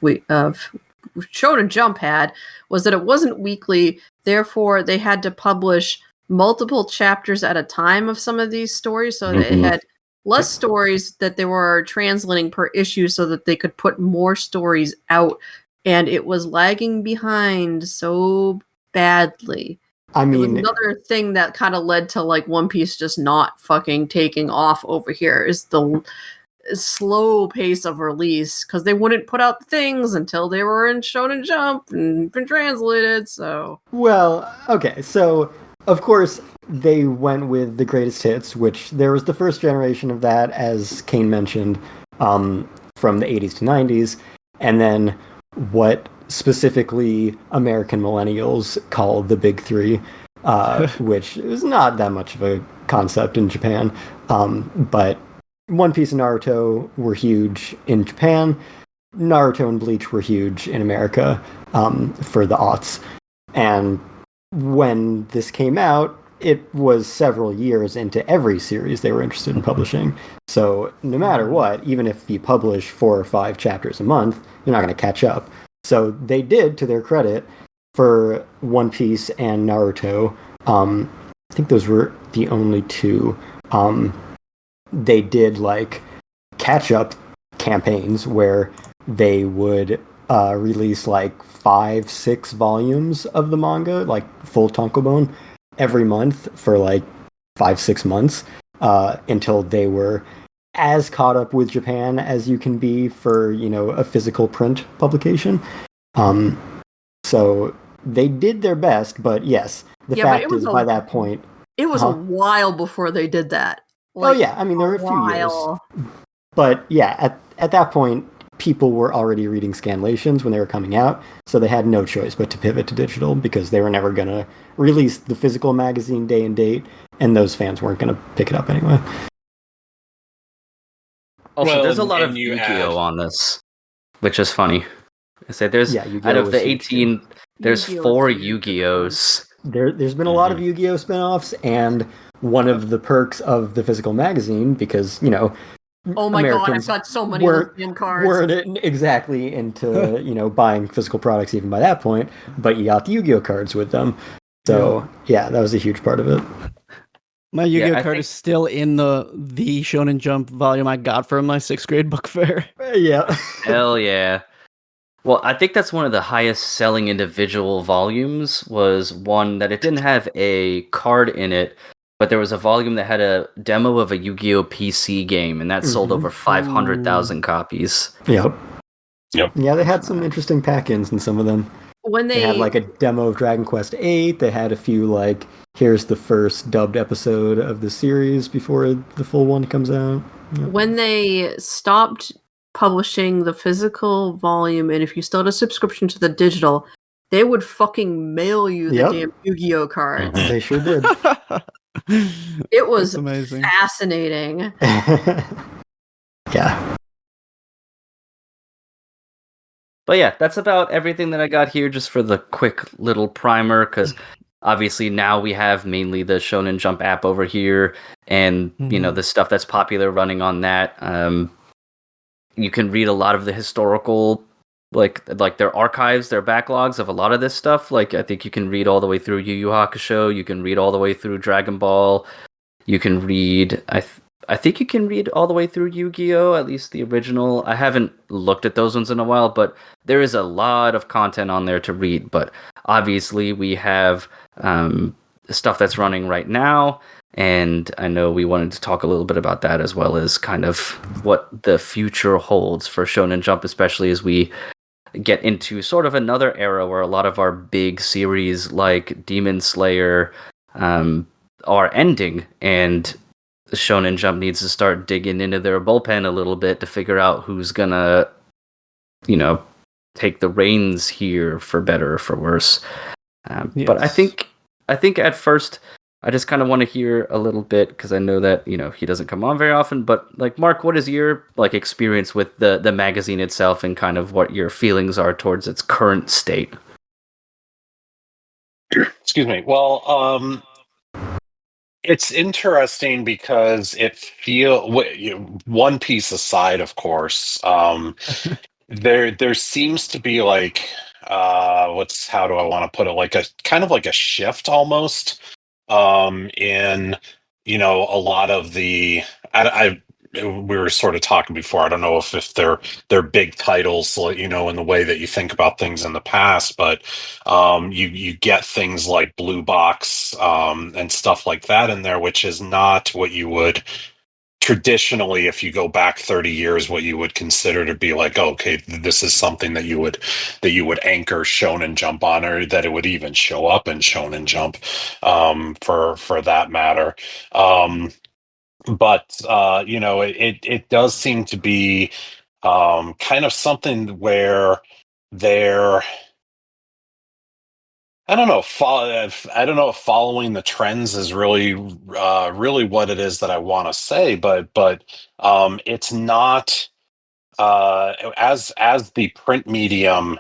Shonen Jump had was that it wasn't weekly. Therefore, they had to publish multiple chapters at a time of some of these stories, so that it had less stories that they were translating per issue, so that they could put more stories out. And it was lagging behind so badly. I mean, it was another thing that kind of led to like One Piece just not fucking taking off over here is the slow pace of release, because they wouldn't put out things until they were in Shonen Jump and been translated. So,
well, okay, so of course they went with the greatest hits, which there was the first generation of that, as Kane mentioned, from the 80s to 90s, and then what specifically American millennials call the big three, which is not that much of a concept in Japan. But One Piece and Naruto were huge in Japan. Naruto and Bleach were huge in America for the aughts. And when this came out, it was several years into every series they were interested in publishing. So no matter what, even if you publish 4 or 5 chapters a month, you're not going to catch up. So they did, to their credit, for One Piece and Naruto. I think those were the only two. They did like catch-up campaigns where they would release like 5-6 volumes of the manga, like full tankobon, every month for like 5-6 months until they were as caught up with Japan as you can be for, you know, a physical print publication. So they did their best, but yes, the fact is by that point...
It was a while before they did that.
Like, I mean, there were a few years. But yeah, at that point, people were already reading scanlations when they were coming out, so they had no choice but to pivot to digital because they were never going to release the physical magazine day and date, and those fans weren't going to pick it up anyway.
Also, there's a lot of Yu-Gi-Oh on this, which is funny. I say there's out of the 18, there's 4 Yu-Gi-Ohs.
There's been a lot of Yu-Gi-Oh spinoffs, and one of the perks of the physical magazine, because, you know,
oh my
Americans
God, I've got so many of those cards.
Weren't exactly into, you know, buying physical products even by that point, but you got the Yu-Gi-Oh cards with them. So, yeah, that was a huge part of it.
My Yu-Gi-Oh card is still in the Shonen Jump volume I got from my 6th grade book fair.
Yeah.
Hell yeah. Well, I think that's one of the highest selling individual volumes, was one that it didn't have a card in it, but there was a volume that had a demo of a Yu-Gi-Oh PC game, and that sold over 500,000 copies.
Yep. Yeah, they had some interesting pack-ins in some of them.
When
they had like a demo of Dragon Quest VIII, they had a few like, here's the first dubbed episode of the series before the full one comes out. Yep.
When they stopped publishing the physical volume, and if you still had a subscription to the digital, they would fucking mail you the damn Yu-Gi-Oh cards.
They sure did.
It was amazing. Fascinating.
Yeah.
But yeah, that's about everything that I got here, just for the quick little primer, because obviously now we have mainly the Shonen Jump app over here, and you know, the stuff that's popular running on that. You can read a lot of the historical, like their archives, their backlogs of a lot of this stuff. Like, I think you can read all the way through Yu Yu Hakusho. You can read all the way through Dragon Ball. You can read, I think you can read all the way through Yu-Gi-Oh, at least the original. I haven't looked at those ones in a while, but there is a lot of content on there to read. But obviously we have stuff that's running right now, and I know we wanted to talk a little bit about that, as well as kind of what the future holds for Shonen Jump, especially as we get into sort of another era where a lot of our big series like Demon Slayer are ending, and Shonen Jump needs to start digging into their bullpen a little bit to figure out who's gonna, you know, take the reins here, for better or for worse. But I think at first, I just kind of want to hear a little bit, because I know that, you know, he doesn't come on very often, but like, Mark, what is your like experience with the magazine itself, and kind of what your feelings are towards its current state?
Excuse me. Well, it's interesting because One Piece aside, of course, there seems to be like how do I want to put it, like a kind of like a shift almost in, you know, a lot of the we were sort of talking before. I don't know if they're big titles, you know, in the way that you think about things in the past, but you get things like Blue Box and stuff like that in there, which is not what you would traditionally, if you go back 30 years, what you would consider to be like, okay, this is something that you would anchor Shonen Jump on, or that it would even show up in Shonen Jump, for that matter. But you know, it does seem to be kind of something where they're, I don't know if following the trends is really what it is that I want to say, but it's not as the print medium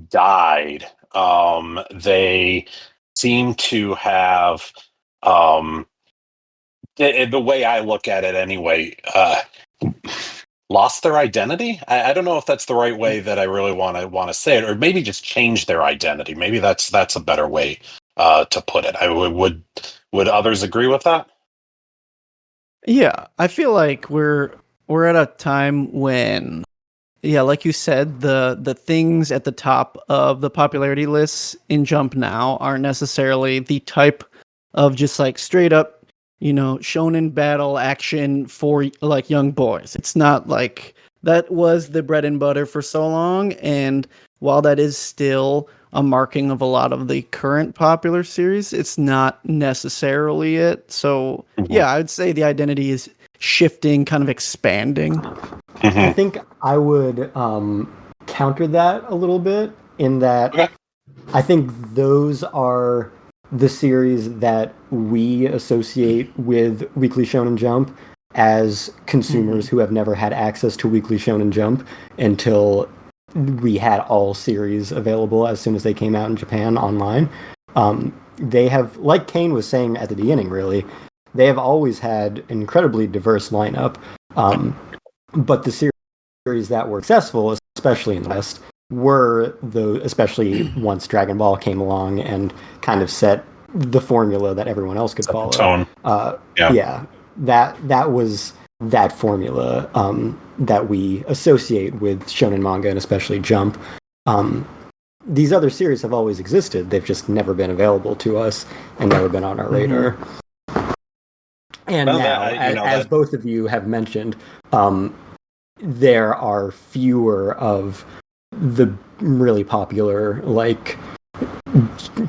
died. They seem to have the way I look at it anyway, lost their identity. I don't know if that's the right way that I really want to say it, or maybe just change their identity. Maybe that's a better way to put it. Would others agree with that?
Yeah, I feel like we're at a time when, yeah, like you said, the things at the top of the popularity lists in Jump now aren't necessarily the type of just like straight up, shonen battle action for like young boys. It's not like that was the bread and butter for so long, and while that is still a marking of a lot of the current popular series, it's not necessarily it. So yeah, I would say the identity is shifting, kind of expanding.
I think I would counter that a little bit in that I think those are the series that we associate with Weekly Shonen Jump as consumers who have never had access to Weekly Shonen Jump until we had all series available as soon as they came out in Japan online. They have, like Kane was saying at the beginning, really, they have always had an incredibly diverse lineup. But the series that were successful, especially in the West, were especially once Dragon Ball came along and kind of set the formula that everyone else could follow.
Tone.
That was that formula that we associate with shonen manga and especially Jump. These other series have always existed. They've just never been available to us and never been on our radar. And now, as both of you have mentioned, there are fewer of the really popular, like,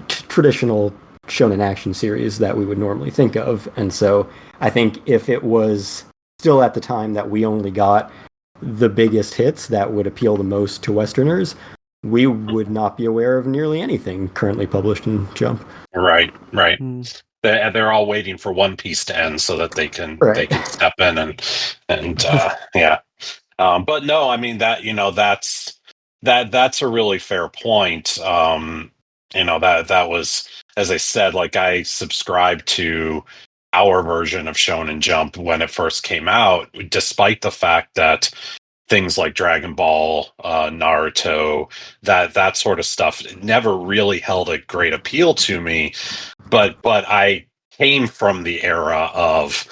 traditional shonen action series that we would normally think of. And so I think if it was still at the time that we only got the biggest hits that would appeal the most to Westerners, we would not be aware of nearly anything currently published in Jump.
Right. They're all waiting for One Piece to end so that they can step in and yeah. But no, I mean that's a really fair point. That was, as I said, like, I subscribed to our version of Shonen Jump when it first came out, despite the fact that things like Dragon Ball, Naruto, that sort of stuff never really held a great appeal to me. But I came from the era of,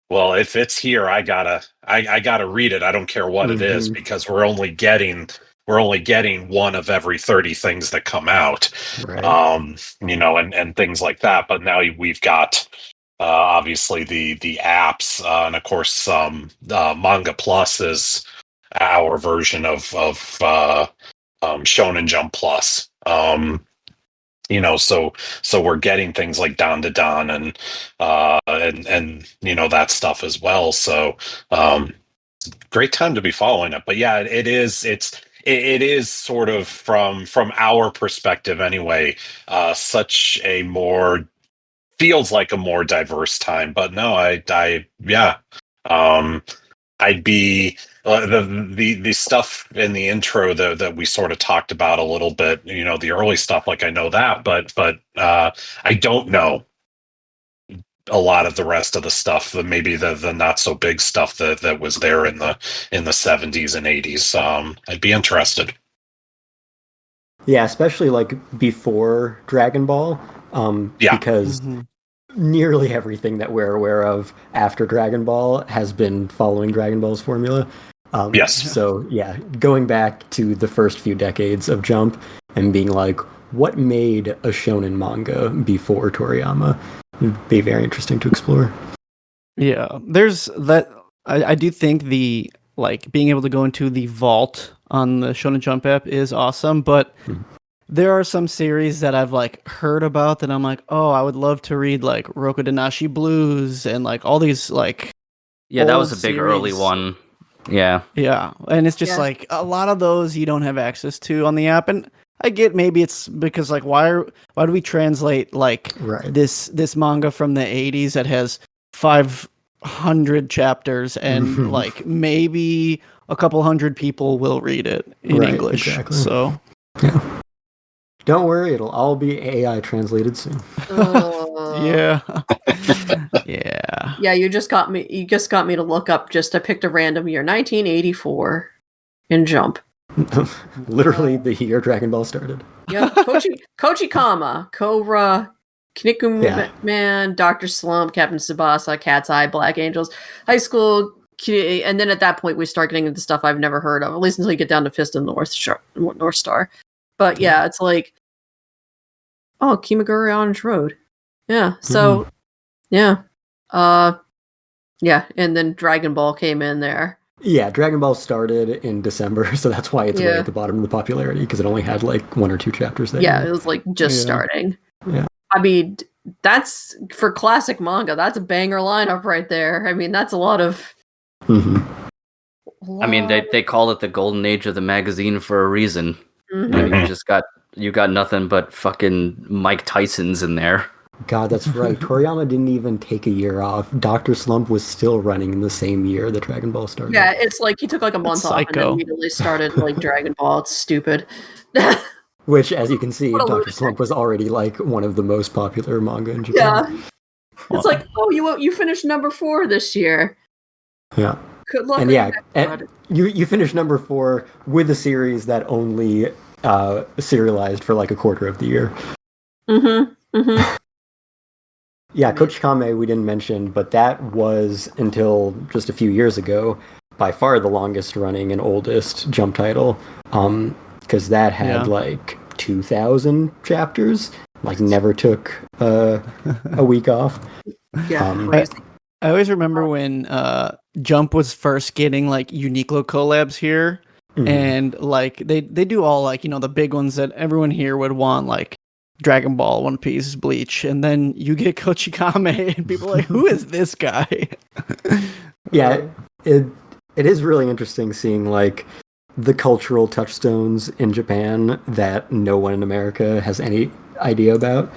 well, if it's here, I gotta read it. I don't care what it is, because we're only getting one of every 30 things that come out,
right.
And things like that. But now we've got obviously the apps, and of course Manga Plus is our version of Shonen Jump Plus. So we're getting things like Dan to Dan and that stuff as well. So great time to be following it. But yeah, it is sort of from our perspective anyway, such a more, feels like a more diverse time. But no, I'd be the stuff in the intro that we sort of talked about a little bit, the early stuff, like, I know that, but I don't know a lot of the rest of the stuff, maybe the not so big stuff that was there in the 70s and 80s. I'd be interested.
Yeah, especially like before Dragon Ball, because nearly everything that we're aware of after Dragon Ball has been following Dragon Ball's formula.
Yes.
So yeah, going back to the first few decades of Jump and being like, what made a shonen manga before Toriyama would be very interesting to explore.
Yeah, there's that. I do think the, like, being able to go into the vault on the Shonen Jump app is awesome, but there are some series that I've like heard about that I'm like, oh, I would love to read, like Rokudenashi Blues and like all these like.
Yeah, that was a big early one. Yeah.
Yeah, and it's just like a lot of those you don't have access to on the app, and I get maybe it's because like why do we translate like this manga from the 80s that has 500 chapters and like maybe a couple hundred people will read it in English. Exactly. So
yeah. Don't worry, it'll all be AI translated soon.
Yeah. Yeah.
Yeah, you just got me to look up, I picked a random year, 1984 in Jump.
Literally the year Dragon Ball started.
Yep. Kochi Kama, Cobra, Kinnikuman Man, Dr. Slump, Captain Tsubasa, Cat's Eye, Black Angels, High School, and then at that point we start getting into stuff I've never heard of, at least until you get down to Fist of the North Star. But yeah, it's like, oh, Kimagure Orange Road. Yeah. So yeah. Yeah, and then Dragon Ball came in there.
Yeah, Dragon Ball started in December, so that's why it's way at the bottom of the popularity, because it only had like 1 or 2 chapters there.
Yeah, it was like just starting.
Yeah.
I mean, that's for classic manga, that's a banger lineup right there. I mean, that's a lot of...
I mean, they call it the golden age of the magazine for a reason.
Mm-hmm.
I mean, you got nothing but fucking Mike Tyson's in there.
God, that's right. Toriyama didn't even take a year off. Dr. Slump was still running in the same year that Dragon Ball started.
Yeah, it's like he took like a month off and then immediately started like Dragon Ball. It's stupid.
Which, as you can see, Dr. Slump was already like one of the most popular manga in Japan.
Yeah. It's like, oh, you finished number 4 this year.
Yeah.
Good luck.
And you finished number 4 with a series that only serialized for like a quarter of the year. Yeah, Coach Kame we didn't mention, but that was, until just a few years ago, by far the longest running and oldest Jump title. Because that had like 2,000 chapters, like never took a week off.
Yeah,
I always remember when Jump was first getting like Uniqlo collabs here, and like they do all like, you know, the big ones that everyone here would want, like Dragon Ball, One Piece, Bleach, and then you get Kochikame, and people are like, who is this guy?
Yeah, it is really interesting seeing like the cultural touchstones in Japan that no one in America has any idea about.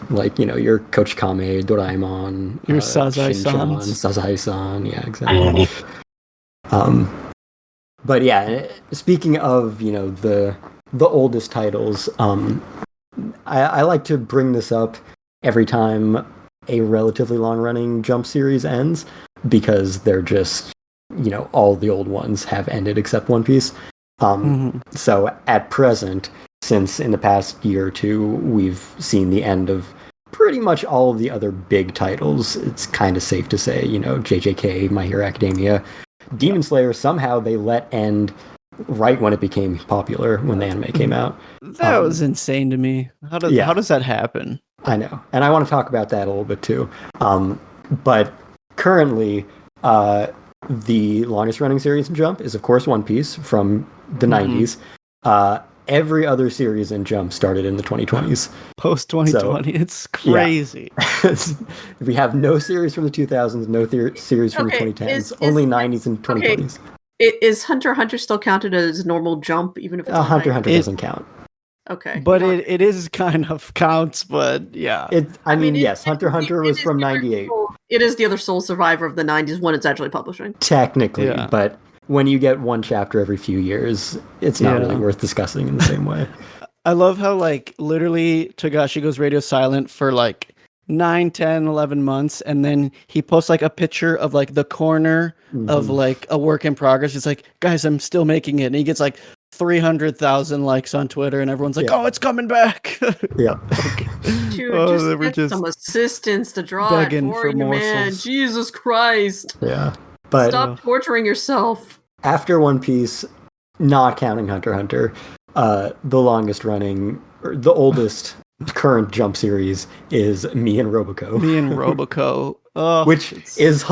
Like, you know, your Kochikame, Doraemon,
your Sazai-san.
Sazai-san, yeah, exactly. But yeah, speaking of, you know, the oldest titles, I like to bring this up every time a relatively long-running Jump series ends, because they're just, you know, all the old ones have ended except One Piece. So at present, since in the past year or two, we've seen the end of pretty much all of the other big titles, it's kind of safe to say, you know, JJK, My Hero Academia, Demon Slayer, somehow they let end right when it became popular, when the anime came out.
That was insane to me. How does that happen?
I know, and I want to talk about that a little bit too. But currently, the longest running series in Jump is, of course, One Piece from the 90s. Every other series in Jump started in the 2020s.
Post 2020, it's crazy.
Yeah. We have no series from the 2000s, no series from the 2010s, only 90s and 2020s.
Is Hunter x Hunter still counted as normal Jump, even if it's
Hunter x Hunter doesn't count?
Okay,
but it is kind of counts. But yeah,
I mean, yes, Hunter x Hunter was from '98.
It is the other sole survivor of the '90s when it's actually publishing.
Technically, but when you get one chapter every few years, it's not really worth discussing in the same way.
I love how like literally Togashi goes radio silent for like 9, 10, 11 months, and then he posts like a picture of like the corner of like a work in progress. It's like, guys, I'm still making it, and he gets like 300,000 likes on Twitter, and everyone's like, oh, it's coming back.
Yeah.
Dude, just get some assistance to draw it for you, man. Jesus Christ.
Yeah. But
stop torturing yourself.
After One Piece, not counting Hunter x Hunter, the longest running, or the oldest current Jump series is Me and Roboco.
Me and Roboco.
Which is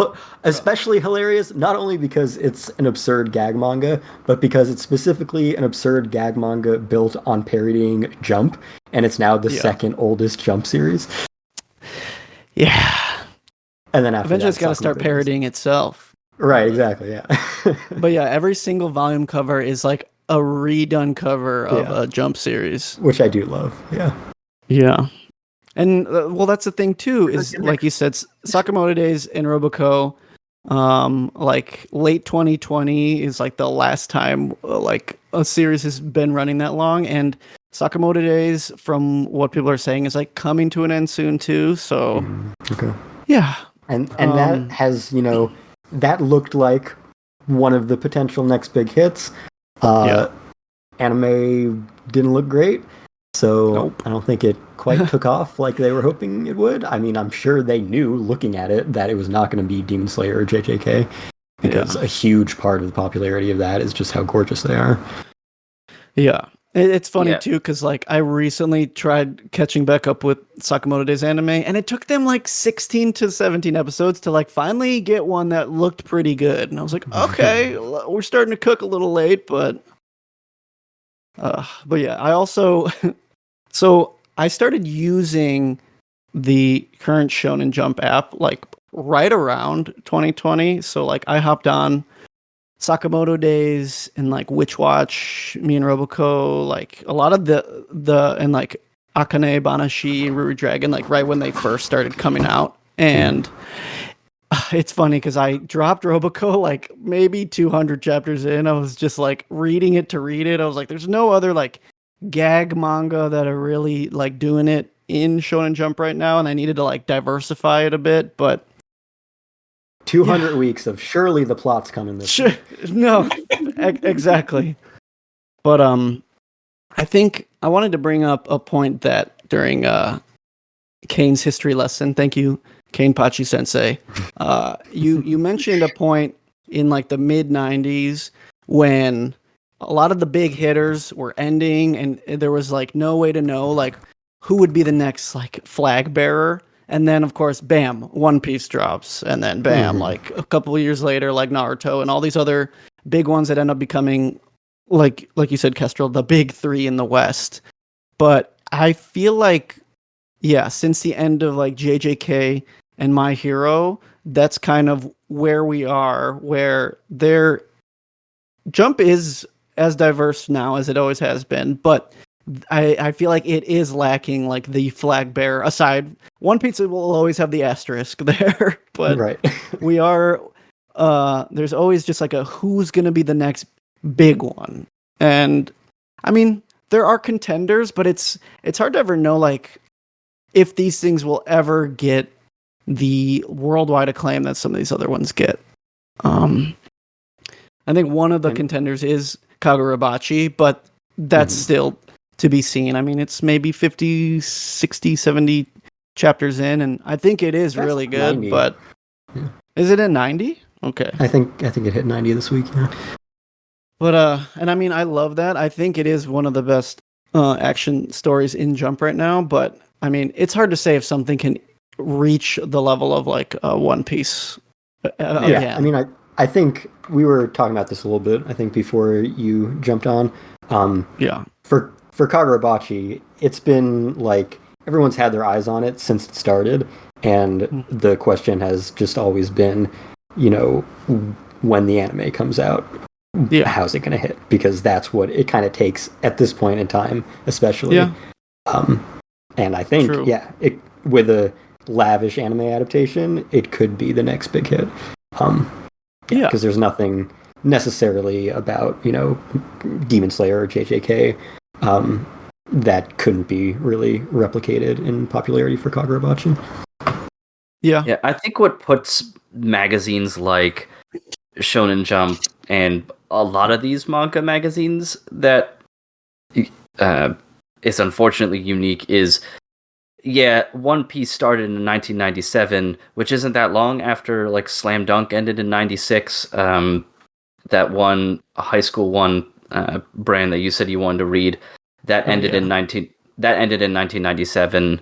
especially hilarious, not only because it's an absurd gag manga, but because it's specifically an absurd gag manga built on parodying Jump, and it's now the second oldest Jump series.
Yeah.
And then after
eventually it's got to start parodying itself.
Right, exactly, yeah.
But yeah, every single volume cover is like a redone cover of a Jump series.
Which I do love, yeah.
Yeah. And well, that's the thing too, is like you said, Sakamoto Days and Roboco, like late 2020 is like the last time like a series has been running that long. And Sakamoto Days, from what people are saying, is like coming to an end soon too. So,
okay.
Yeah.
And that has, that looked like one of the potential next big hits. Anime didn't look great, so
Nope.
I don't think it quite took off like they were hoping it would. I mean, I'm sure they knew, looking at it, that it was not going to be Demon Slayer or JJK, because a huge part of the popularity of that is just how gorgeous they are.
Yeah. It's funny too, because like I recently tried catching back up with Sakamoto Days anime, and it took them like 16 to 17 episodes to like finally get one that looked pretty good. And I was like, okay, we're starting to cook a little late, but yeah, I also so I started using the current Shonen Jump app like right around 2020. So like I hopped on Sakamoto Days and like Witch Watch, Me and Roboco, like a lot of the and like Akane Banashi, Ruru Dragon, like right when they first started coming out. And it's funny because I dropped Roboco like maybe 200 chapters in. I was just like reading it to read it. I was like, there's no other like gag manga that are really like doing it in Shonen Jump right now, and I needed to like diversify it a bit, but
200 weeks of surely the plot's coming this week.
No, exactly. But I think I wanted to bring up a point that during Kane's history lesson, thank you, Kane Pachi Sensei, you mentioned a point in like the mid 90s when a lot of the big hitters were ending, and there was like no way to know like who would be the next like flag bearer. And then, of course, bam, One Piece drops. And then, bam, like a couple of years later, like Naruto and all these other big ones that end up becoming, like you said, Kestrel, the big three in the West. But I feel like, since the end of like JJK and My Hero, that's kind of where we are, where their Jump is as diverse now as it always has been. But I feel like it is lacking like the flag bearer. Aside, One Piece will always have the asterisk there, but we are there's always just like a who's gonna be the next big one. And I mean, there are contenders, but it's hard to ever know like if these things will ever get the worldwide acclaim that some of these other ones get. I think one of the contenders is Kagurabachi, but that's still to be seen. I mean, it's maybe 50, 60, 70 chapters in, and I think it is really good, 90. But is it at 90? Okay.
I think it hit 90 this week, yeah.
But, and I mean, I love that. I think it is one of the best action stories in Jump right now, but I mean, it's hard to say if something can reach the level of like One Piece again.
I mean, I think we were talking about this a little bit, I think, before you jumped on. For Kagurabachi, it's been like everyone's had their eyes on it since it started, and the question has just always been, when the anime comes out, how's it going to hit? Because that's what it kind of takes at this point in time, especially. And I think, with a lavish anime adaptation, it could be the next big hit. Because there's nothing necessarily about, Demon Slayer or JJK that couldn't be really replicated in popularity for Kagurabachi.
Yeah, I think what puts magazines like Shonen Jump and a lot of these manga magazines that is unfortunately unique is, One Piece started in 1997, which isn't that long after like Slam Dunk ended in 96. That one high school one brand that you said you wanted to read that ended in 1997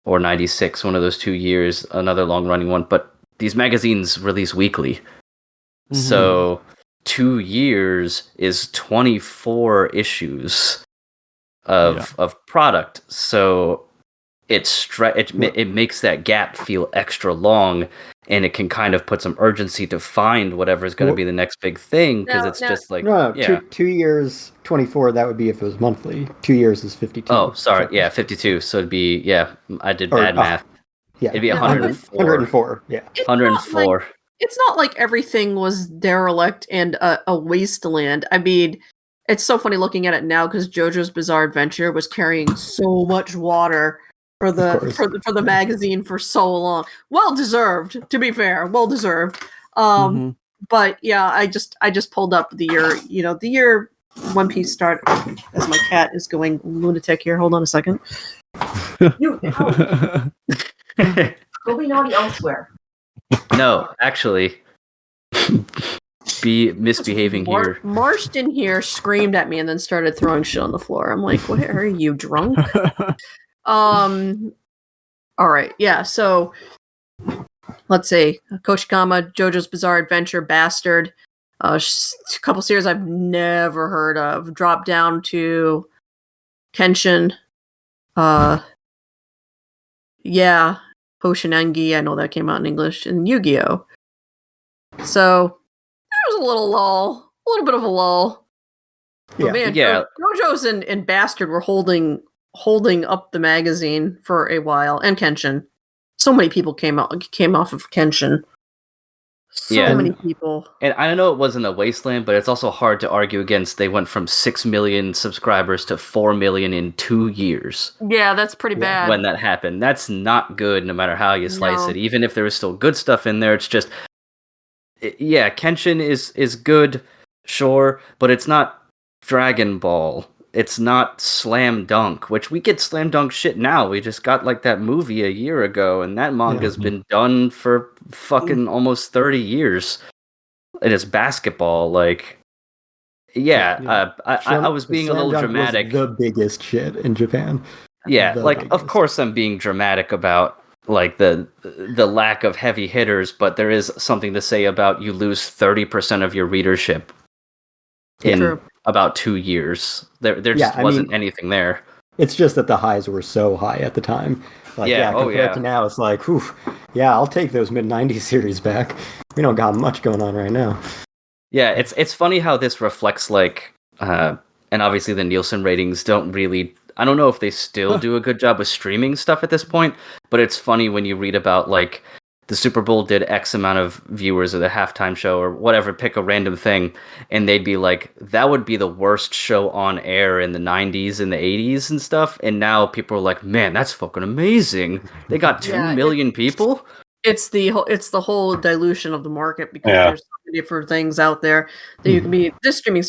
or 96, one of those 2 years, another long running one. But these magazines release weekly, so 2 years is 24 issues of product. So it makes that gap feel extra long, and it can kind of put some urgency to find whatever is going to be the next big thing, because it's just like
2 years 24. That would be if it was monthly. 2 years is 52.
Oh, sorry, 52. So it'd be I did bad math. It'd be 104.
104. Yeah,
104.
It's not like everything was derelict and a wasteland. I mean, It's so funny looking at it now because JoJo's Bizarre Adventure was carrying so much water for the magazine for so long. Well deserved, to be fair. Well deserved. But yeah, I just pulled up the year One Piece started. As my cat is going lunatic here. Hold on a second. You go be naughty elsewhere.
No, actually, be misbehaving here.
Marched in here, screamed at me, and then started throwing shit on the floor. I'm like, what are you, drunk? All right, yeah, so let's see. Koshikama, JoJo's Bizarre Adventure, Bastard. A couple series I've never heard of. Dropped down to Kenshin. Yeah, Hoshinengi, I know that came out in English, and Yu-Gi-Oh! So, there was a little bit of a lull. But man, JoJo's and Bastard were holding up the magazine for a while, and Kenshin. So many people came off of Kenshin. So many people.
And I know it wasn't a wasteland, but it's also hard to argue against. They went from 6 million subscribers to 4 million in 2 years.
Yeah, that's pretty bad.
When that happened. That's not good no matter how you slice it. Even if there was still good stuff in there, it's just... Yeah, Kenshin is good, sure, but it's not Dragon Ball. It's not Slam Dunk, which we get Slam Dunk shit now. We just got like that movie a year ago, and that manga's been done for fucking almost 30 years. And it's basketball, like... I was being a little dramatic.
Was the biggest shit in Japan.
Yeah, of course I'm being dramatic about like the lack of heavy hitters, but there is something to say about you lose 30% of your readership in about 2 years. There just wasn't anything there.
It's just that the highs were so high at the time. Compared to now, it's like, I'll take those mid-90s series back. We don't got much going on right now.
Yeah, it's funny how this reflects like, and obviously the Nielsen ratings don't really... I don't know if they still do a good job with streaming stuff at this point, but it's funny when you read about like the Super Bowl did X amount of viewers or the halftime show or whatever, pick a random thing, and they'd be like, that would be the worst show on air in the 90s and the 80s and stuff, and now people are like, man, that's fucking amazing. They got 2 million people?
It's the whole dilution of the market because there's so many different things out there that you can be this streaming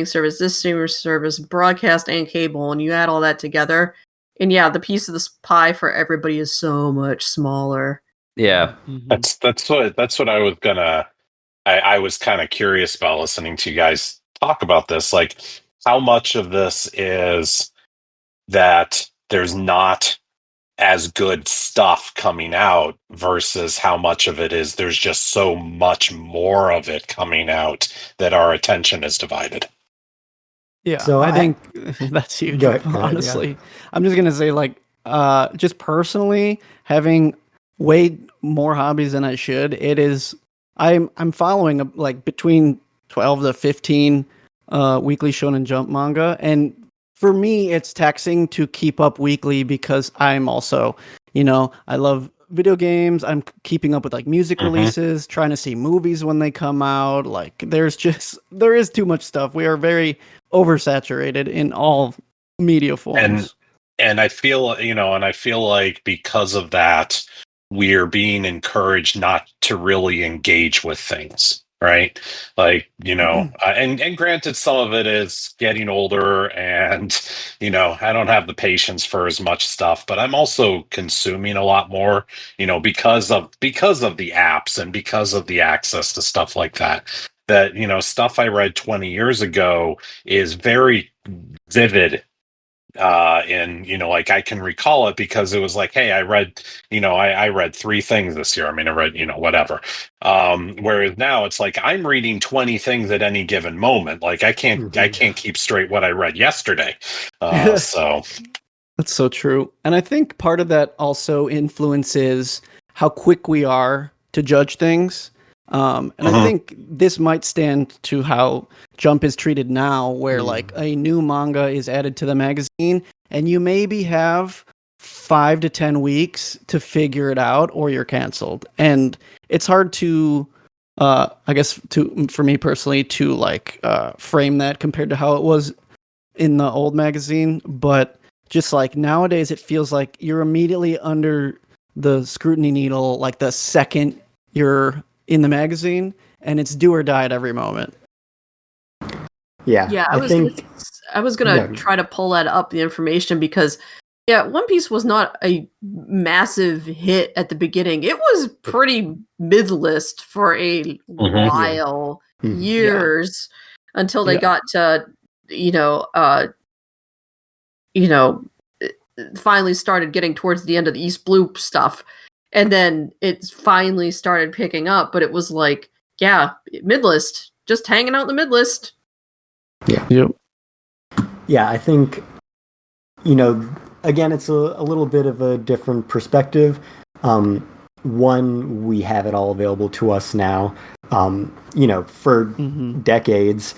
service, broadcast and cable, and you add all that together, and the piece of this pie for everybody is so much smaller.
Yeah,
that's what I was gonna. I was kind of curious about listening to you guys talk about this. Like, how much of this is that there's not as good stuff coming out versus how much of it is there's just so much more of it coming out that our attention is divided.
Yeah, so I think that's huge, honestly. I'm just gonna say, like, just personally, having way more hobbies than I should, I'm following like between 12 to 15 weekly Shonen Jump manga, and for me, it's taxing to keep up weekly because I'm also, I love video games. I'm keeping up with like music releases, trying to see movies when they come out. Like there is too much stuff. We are very oversaturated in all media forms.
And I feel, like because of that, we're being encouraged not to really engage with things. Right. Like, and granted, some of it is getting older and, I don't have the patience for as much stuff, but I'm also consuming a lot more, because of the apps and because of the access to stuff like that, stuff I read 20 years ago is very vivid. Like I can recall it because it was like, hey, I read 3 things this year. I mean, I read, whatever. Whereas now it's like I'm reading 20 things at any given moment. Like I can't keep straight what I read yesterday. So
that's so true. And I think part of that also influences how quick we are to judge things. And I think this might stand to how Jump is treated now, where like a new manga is added to the magazine and you maybe have 5 to 10 weeks to figure it out or you're canceled. And it's hard to I guess for me personally to like frame that compared to how it was in the old magazine, but just like nowadays it feels like you're immediately under the scrutiny needle like the second you're in the magazine, and it's do or die at every moment.
Yeah,
I was gonna try to pull that up, the information, because One Piece was not a massive hit at the beginning. It was pretty mid-list for a while, years, until they got to, finally started getting towards the end of the East Blue stuff. And then it finally started picking up, but it was like, mid-list, just hanging out in the mid-list.
Yeah.
Yep.
Yeah, I think, again, it's a little bit of a different perspective. One, we have it all available to us now. For decades,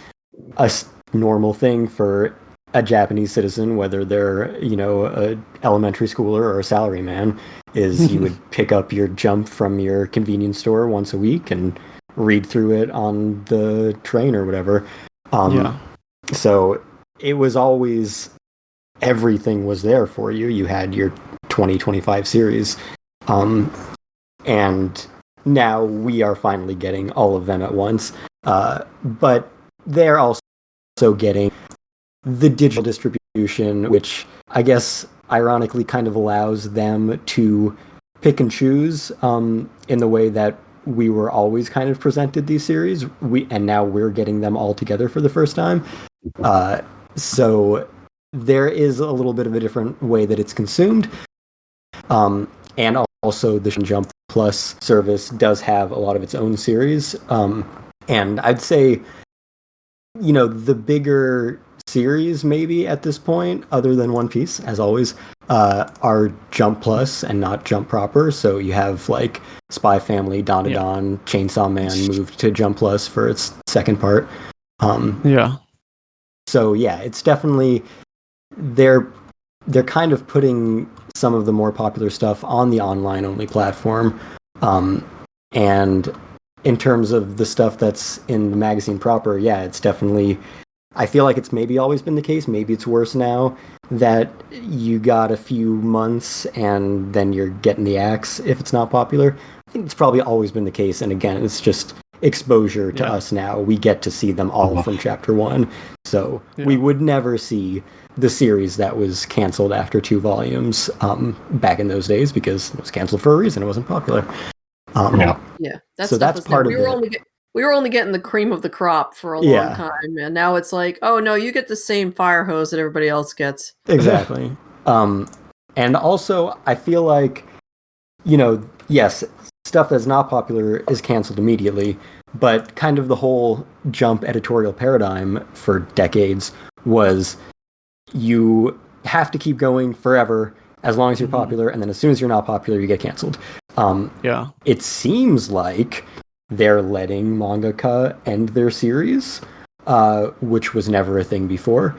a normal thing for a Japanese citizen, whether they're, a elementary schooler or a salaryman, is you would pick up your Jump from your convenience store once a week and read through it on the train or whatever. So it was always, everything was there for you. You had your 2025 series. And now we are finally getting all of them at once. But they're also getting the digital distribution, which I guess ironically kind of allows them to pick and choose in the way that we were always kind of presented these series. And now we're getting them all together for the first time. So there is a little bit of a different way that it's consumed. And also the Shonen Jump Plus service does have a lot of its own series. And I'd say, the bigger series maybe at this point, other than One Piece, as always, are Jump Plus and not Jump proper. So you have like Spy Family, Don to Don, Chainsaw Man moved to Jump Plus for its second part. So it's definitely, they're kind of putting some of the more popular stuff on the online only platform. And in terms of the stuff that's in the magazine proper, it's definitely, I feel like it's maybe always been the case. Maybe it's worse now that you got a few months and then you're getting the axe if it's not popular. I think it's probably always been the case. And again, it's just exposure to us now. We get to see them all from chapter 1. So we would never see the series that was canceled after 2 volumes back in those days, because it was canceled for a reason. It wasn't popular. That's part of it.
We were only getting the cream of the crop for a long time, and now it's like, oh no, you get the same fire hose that everybody else gets.
Exactly. And also, I feel like, yes, stuff that's not popular is canceled immediately, but kind of the whole Jump editorial paradigm for decades was you have to keep going forever as long as you're popular, and then as soon as you're not popular, you get canceled. It seems like they're letting mangaka end their series, which was never a thing before.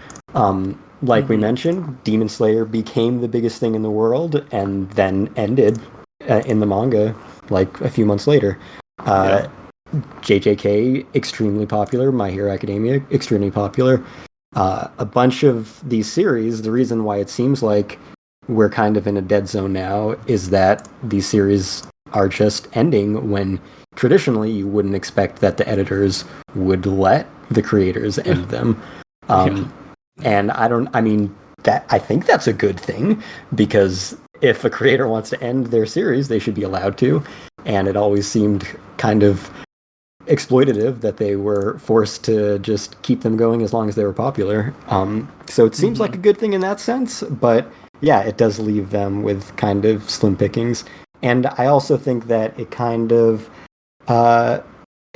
Like we mentioned, Demon Slayer became the biggest thing in the world and then ended in the manga like a few months later. JJK, extremely popular. My Hero Academia, extremely popular. A bunch of these series, the reason why it seems like we're kind of in a dead zone now is that these series are just ending when traditionally you wouldn't expect that the editors would let the creators end them. And I think that's a good thing, because if a creator wants to end their series, they should be allowed to. And it always seemed kind of exploitative that they were forced to just keep them going as long as they were popular. So it seems like a good thing in that sense, but it does leave them with kind of slim pickings. And I also think that it kind of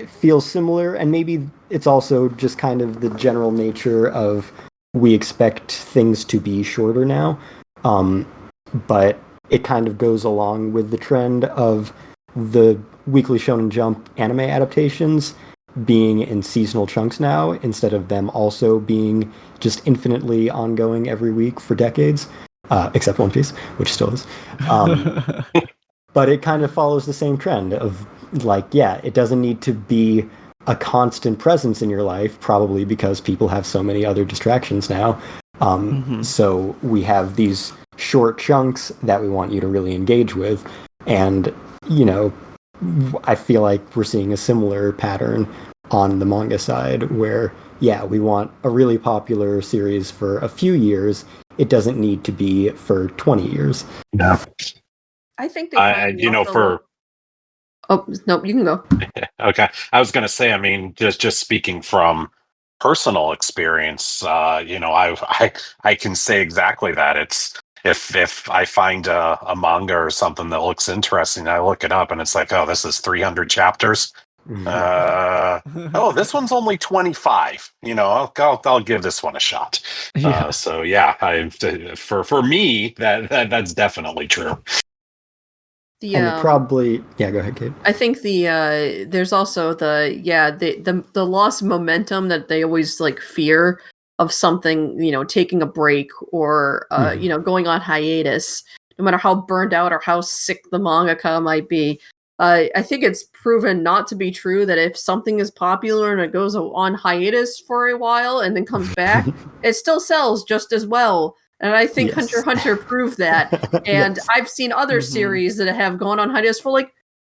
feels similar, and maybe it's also just kind of the general nature of we expect things to be shorter now. But it kind of goes along with the trend of the weekly Shonen Jump anime adaptations being in seasonal chunks now, instead of them also being just infinitely ongoing every week for decades, except One Piece, which still is. But it kind of follows the same trend of it doesn't need to be a constant presence in your life, probably because people have so many other distractions now. So we have these short chunks that we want you to really engage with. And, I feel like we're seeing a similar pattern on the manga side where, we want a really popular series for a few years. It doesn't need to be for 20 years.
Yeah.
I think Oh, no, you can go.
Okay. I was going to say, I mean, just speaking from personal experience, I can say exactly that. It's if I find a manga or something that looks interesting, I look it up and it's like, oh, this is 300 chapters. This one's only 25. I'll give this one a shot. For me, that's definitely true.
And it probably, go ahead, Kate.
I think there's also the loss of momentum that they always like fear of something, taking a break or going on hiatus, no matter how burned out or how sick the mangaka might be. I think it's proven not to be true that if something is popular and it goes on hiatus for a while and then comes back, it still sells just as well. And I think Hunter x Hunter proved that. And I've seen other series that have gone on hiatus for like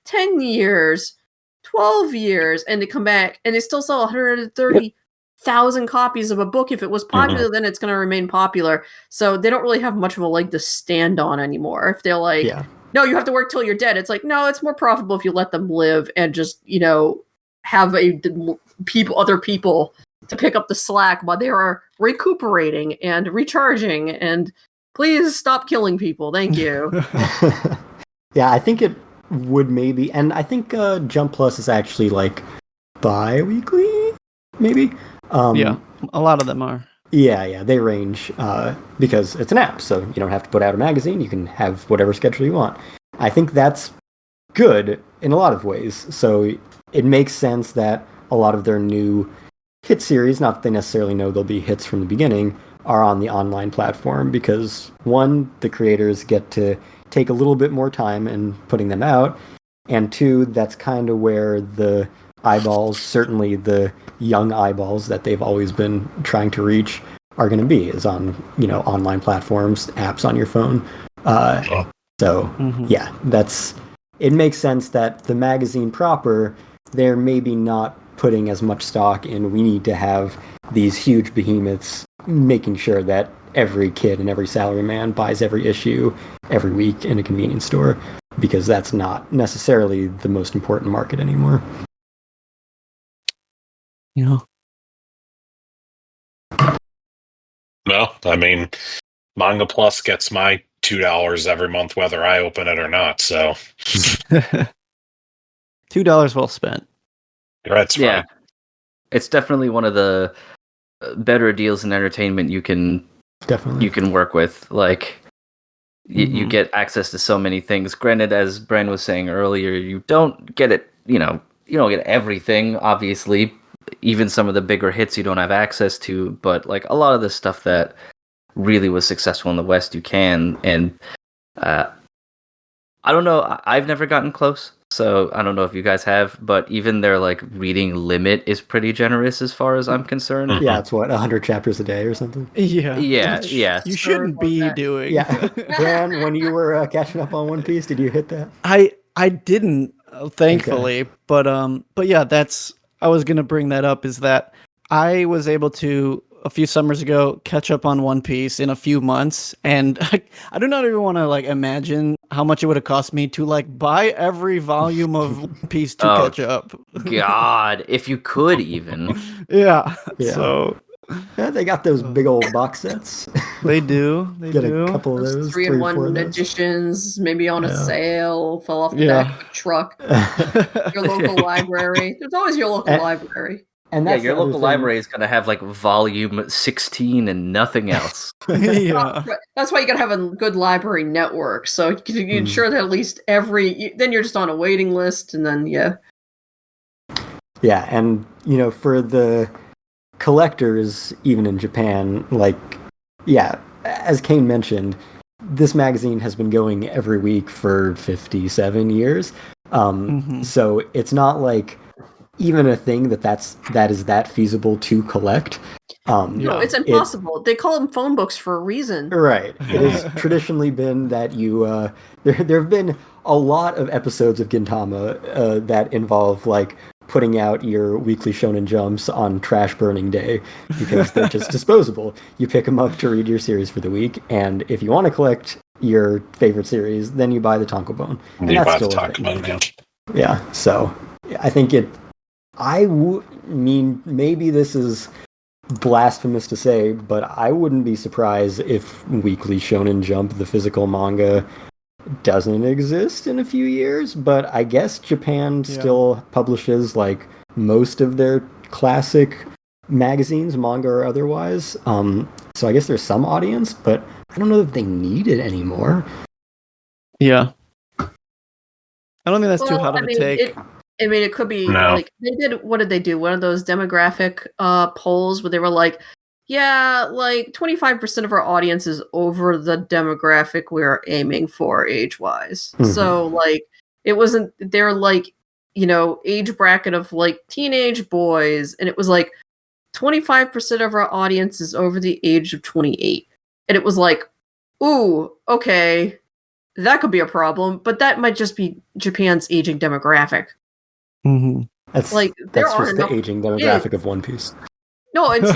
10 years, 12 years, and they come back and they still sell 130,000 copies of a book. If it was popular, then it's going to remain popular. So they don't really have much of a leg to stand on anymore. If they're like, no, you have to work till you're dead. It's like, no, it's more profitable if you let them live and just, have other people to pick up the slack while they are recuperating and recharging, and please stop killing people. Thank you.
I think it would maybe, and I think Jump Plus is actually like bi-weekly, maybe.
A lot of them are.
Yeah, they range because it's an app, so you don't have to put out a magazine. You can have whatever schedule you want. I think that's good in a lot of ways. So it makes sense that a lot of their new hit series, not that they necessarily know they'll be hits from the beginning, are on the online platform because, one, the creators get to take a little bit more time in putting them out, and two, that's kind of where the eyeballs, certainly the young eyeballs that they've always been trying to reach, are going to be, is on, online platforms, apps on your phone. It makes sense that the magazine proper, they're maybe not putting as much stock in, we need to have these huge behemoths making sure that every kid and every salaryman buys every issue every week in a convenience store, because that's not necessarily the most important market anymore.
No, I mean, Manga Plus gets my $2 every month whether I open it or not, so
$2 well spent.
That's right.
It's definitely one of the better deals in entertainment you can work with. Like, you get access to so many things. Granted, as Brian was saying earlier, you don't get it. You don't get everything. Obviously, even some of the bigger hits you don't have access to. But like a lot of the stuff that really was successful in the West, you can. And I don't know. I've never gotten close. So I don't know if you guys have, but even their like reading limit is pretty generous as far as I'm concerned.
Yeah, it's 100 chapters a day or something.
Yeah.
You shouldn't be doing.
Yeah, Bran, when you were catching up on One Piece, did you hit that?
I didn't, thankfully, but yeah, I was gonna bring that up. Is that I was able to, a few summers ago, catch up on One Piece in a few months, and I do not even want to like imagine how much it would have cost me to like buy every volume of One Piece to catch up.
God, if you could even.
Yeah. So
they got those big old box sets.
They do.
Get a couple of those
3-in-1 editions, maybe on a sale, fell off the back of a truck. Your local library. There's always your local library.
And
your local library is going to have like volume 16 and nothing else.
That's why you got to have a good library network. So you ensure that at least then you're just on a waiting list, and then
Yeah, and for the collectors, even in Japan, as Kane mentioned, this magazine has been going every week for 57 years. So it's not like even a thing that is that feasible to collect.
No, it's impossible. They call them phone books for a reason.
Right. It has traditionally been that you there have been a lot of episodes of Gintama that involve like putting out your weekly Shonen Jumps on trash burning day because they're just disposable. You pick them up to read your series for the week, and if you want to collect your favorite series, then you buy the tankobon.
And you buy the tankobon,
yeah. So I think mean maybe this is blasphemous to say, but I wouldn't be surprised if Weekly Shonen Jump, the physical manga, doesn't exist in a few years. But I guess Japan still publishes like most of their classic magazines, manga or otherwise. So I guess there's some audience, but I don't know if they need it anymore.
Yeah. I don't think that's too hard of a take.
It could be like they did. What did they do? One of those demographic polls where they were like, "Yeah, like 25% of our audience is over the demographic we're aiming for age-wise." Mm-hmm. So like, it wasn't. They're like, age bracket of like teenage boys, and it was like 25% of our audience is over the age of 28, and it was like, ooh, okay, that could be a problem, but that might just be Japan's aging demographic.
Mm-hmm.
That's just the aging demographic of One Piece.
No, it's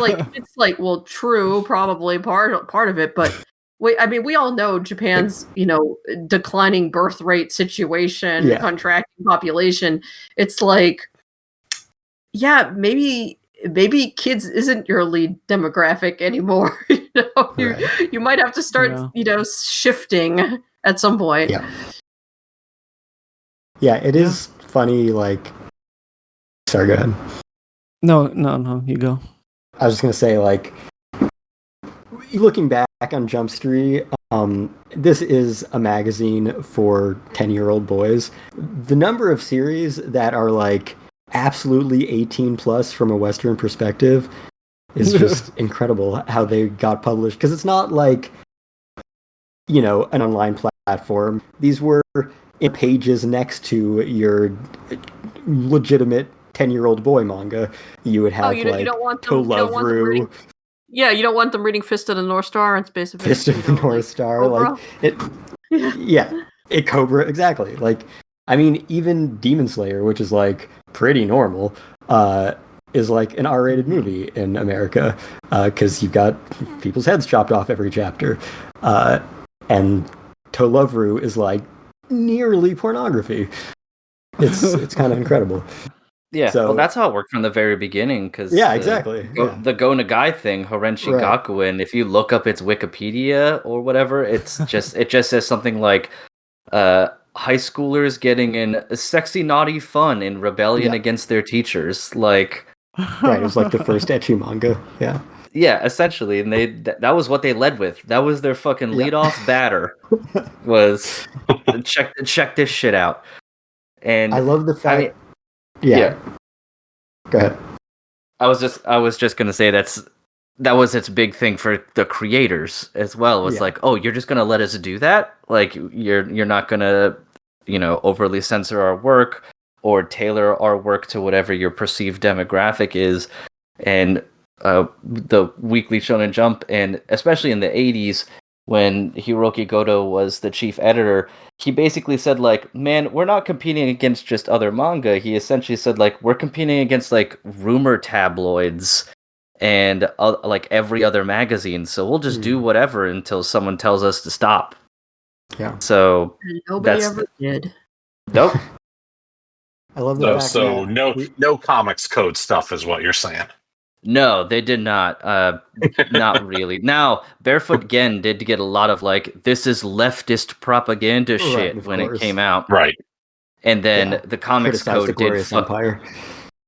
like well, true, probably part of it, but we all know Japan's declining birth rate situation, contracting population. It's like, maybe kids isn't your lead demographic anymore. You might have to start shifting at some point.
Yeah, it is funny, like... Sorry, go ahead.
No, you go.
I was just going to say, like, looking back on Jump Street, this is a magazine for 10-year-old boys. The number of series that are, like, absolutely 18 plus from a Western perspective is just incredible how they got published. Because it's not like, an online platform. These were in pages next to your legitimate 10-year-old boy manga. You would have
you don't want them, you don't want them reading Fist of the North Star and Space Invaders.
Fist of the North Star,
Cobra.
It Cobra, exactly. Like, I mean, even Demon Slayer, which is like pretty normal, is like an R-rated movie in America because you've got people's heads chopped off every chapter, and Tolovru is like nearly pornography. It's kind of incredible.
Yeah, so that's how it worked from the very beginning. Because
exactly.
The Go Nagai thing, Horenshi Gakuen. If you look up its Wikipedia or whatever, it just says something like high schoolers getting in sexy, naughty fun in rebellion against their teachers. Like,
right, it was like the first ecchi manga. Yeah.
Yeah, essentially, and that was what they led with. That was their fucking lead-off batter. Was check this shit out. And
I love the fact.
Yeah.
Go ahead.
I was just gonna say that was its big thing for the creators as well. It was like, oh, you're just gonna let us do that? Like you're not gonna overly censor our work or tailor our work to whatever your perceived demographic is. And the Weekly Shonen Jump, and especially in the 80s when Hiroki Goto was the chief editor, he basically said, like, man, we're not competing against just other manga. He essentially said, like, we're competing against, like, rumor tabloids and, like, every other magazine. So we'll just do whatever until someone tells us to stop.
Yeah.
So
nobody ever did.
Nope.
I love the fact
so no comics code stuff is what you're saying.
No, they did not. Not really. Now, Barefoot Gen did get a lot of like, this is leftist propaganda shit when it came out.
Right.
And then the Comics Code did fuck.
Empire.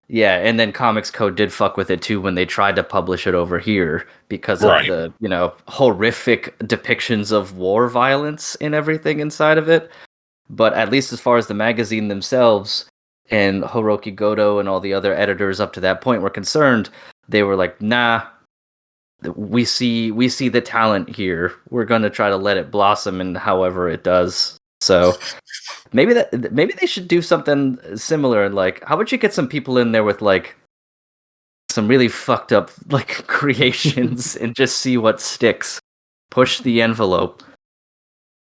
Yeah, and then Comics Code did fuck with it too when they tried to publish it over here because of the, horrific depictions of war violence and everything inside of it. But at least as far as the magazine themselves and Hiroki Goto and all the other editors up to that point were concerned, they were like, nah, we see the talent here. We're going to try to let it blossom in however it does. So maybe they should do something similar. Like, how about you get some people in there with like some really fucked up like creations and just see what sticks. Push the envelope.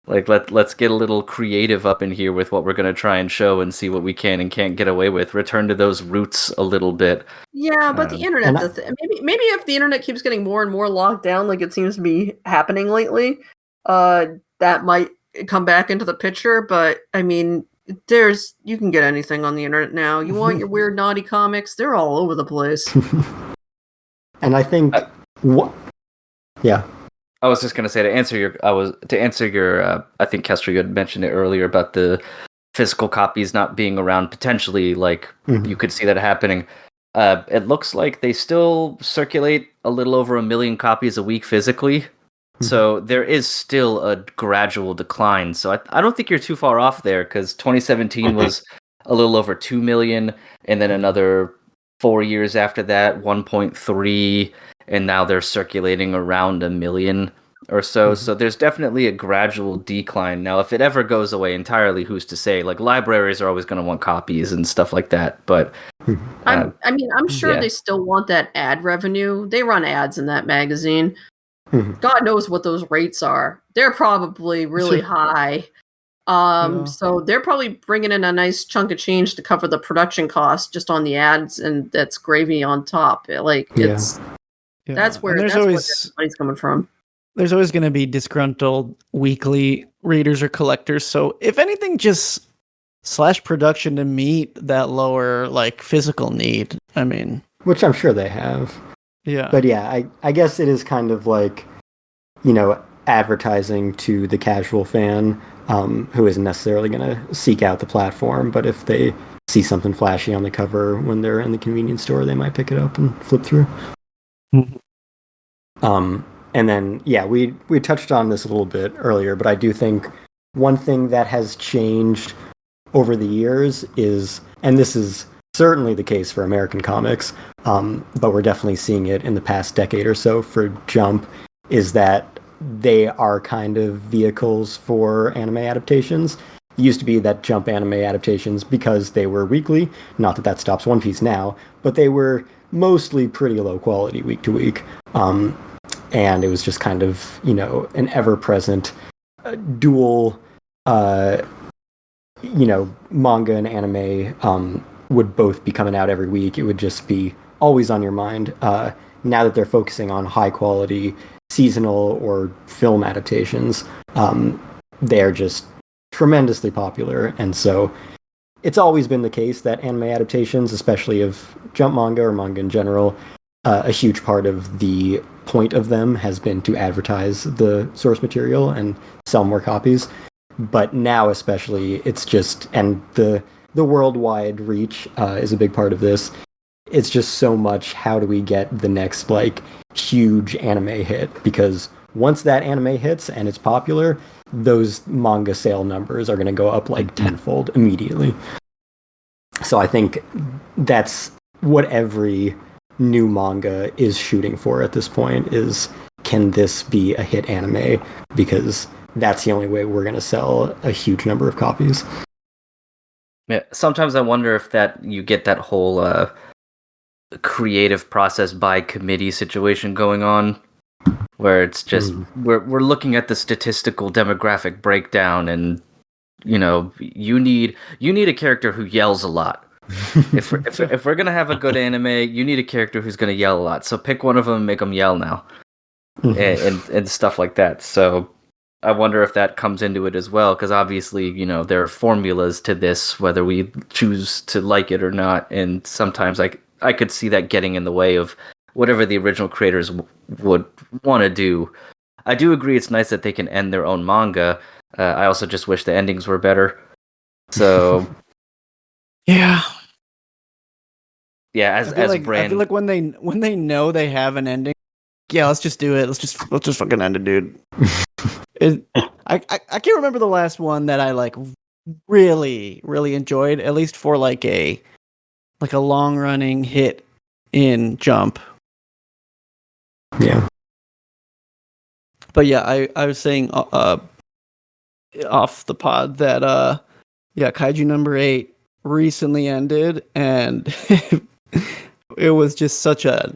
Like let's get a little creative up in here with what we're gonna try and show and see what we can and can't get away with. Return to those roots a little bit.
Yeah, but the internet, maybe if the internet keeps getting more and more locked down, like it seems to be happening lately, that might come back into the picture. But I mean, you can get anything on the internet now. You want your weird naughty comics? They're all over the place.
And I think yeah.
I was just gonna say to answer your. I think Kester, you had mentioned it earlier about the physical copies not being around. Potentially, like you could see that happening. It looks like they still circulate a little over 1 million copies a week physically. So there is still a gradual decline. So I don't think you're too far off there, because 2017 was a little over 2 million, and then another 4 years after that, 1.3. And now they're circulating around 1 million or so. So there's definitely a gradual decline. Now, if it ever goes away entirely, who's to say? Like, libraries are always going to want copies and stuff like that. But
I'm sure they still want that ad revenue. They run ads in that magazine. God knows what those rates are. They're probably really high. So they're probably bringing in a nice chunk of change to cover the production cost just on the ads, and that's gravy on top. That's where money's coming from.
There's always going to be disgruntled weekly readers or collectors. So if anything, just slash production to meet that lower like physical need. I mean,
which I'm sure they have.
Yeah.
But yeah, I guess it is kind of like, advertising to the casual fan who isn't necessarily going to seek out the platform. But if they see something flashy on the cover when they're in the convenience store, they might pick it up and flip through. And then, we touched on this a little bit earlier, but I do think one thing that has changed over the years is, and this is certainly the case for American comics, but we're definitely seeing it in the past decade or so for Jump, is that they are kind of vehicles for anime adaptations. It used to be that Jump anime adaptations, because they were weekly, not that stops One Piece now, but they were mostly pretty low quality week to week. And it was just kind of, an ever-present dual, manga and anime would both be coming out every week. It would just be always on your mind. Now that they're focusing on high-quality seasonal or film adaptations, they're just tremendously popular. And so it's always been the case that anime adaptations, especially of Jump manga or manga in general, a huge part of the point of them has been to advertise the source material and sell more copies. But now especially, it's just, and the worldwide reach is a big part of this. It's just so much, how do we get the next, huge anime hit? Because once that anime hits and it's popular, those manga sale numbers are going to go up tenfold immediately. So I think that's what every new manga is shooting for at this point, is, can this be a hit anime? Because that's the only way we're going to sell a huge number of copies.
Yeah, sometimes I wonder if that you get that whole creative process by committee situation going on, where it's just we're looking at the statistical demographic breakdown, and you need a character who yells a lot. if we're gonna have a good anime, you need a character who's gonna yell a lot. So pick one of them and make them yell now, and stuff like that. So I wonder if that comes into it as well, because obviously, there are formulas to this, whether we choose to like it or not. And sometimes I could see that getting in the way of whatever the original creators would want to do. I do agree it's nice that they can end their own manga. I also just wish the endings were better. So
yeah,
as a brand,
I feel like when they know they have an ending, let's just do it. Let's just fucking end it, dude. I can't remember the last one that I really enjoyed, at least for a long running hit in Jump.
Yeah.
But yeah, I was saying off the pod that Yeah, Kaiju number 8 recently ended, and it was just such a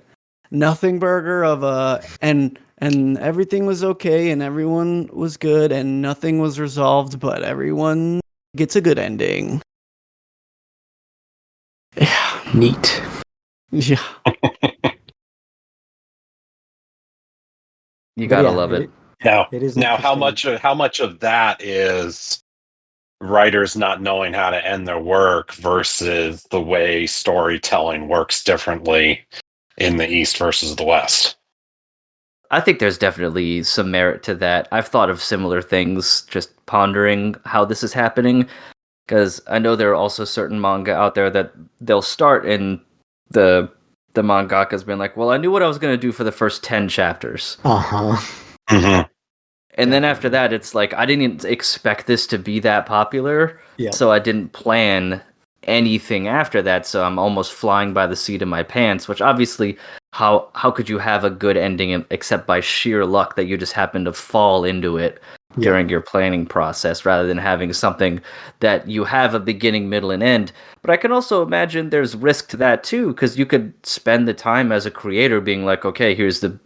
nothing burger of and everything was okay, and everyone was good, and nothing was resolved, but everyone gets a good ending. Yeah.
Neat.
Yeah.
You gotta love it.
Now,
it is
how
interesting.
much of that is writers not knowing how to end their work versus the way storytelling works differently in the East versus the West?
I think there's definitely some merit to that. I've thought of similar things, just pondering how this is happening, because I know there are also certain manga out there that they'll start and the mangaka's been like, well, I knew what I was going to do for the first 10 chapters.
Uh-huh.
Mm-hmm.
And then after that, it's like, I didn't expect this to be that popular, so I didn't plan anything after that, so I'm almost flying by the seat of my pants, which obviously, how could you have a good ending except by sheer luck that you just happen to fall into it during your planning process, rather than having something that you have a beginning, middle, and end. But I can also imagine there's risk to that too, because you could spend the time as a creator being like, okay, here's the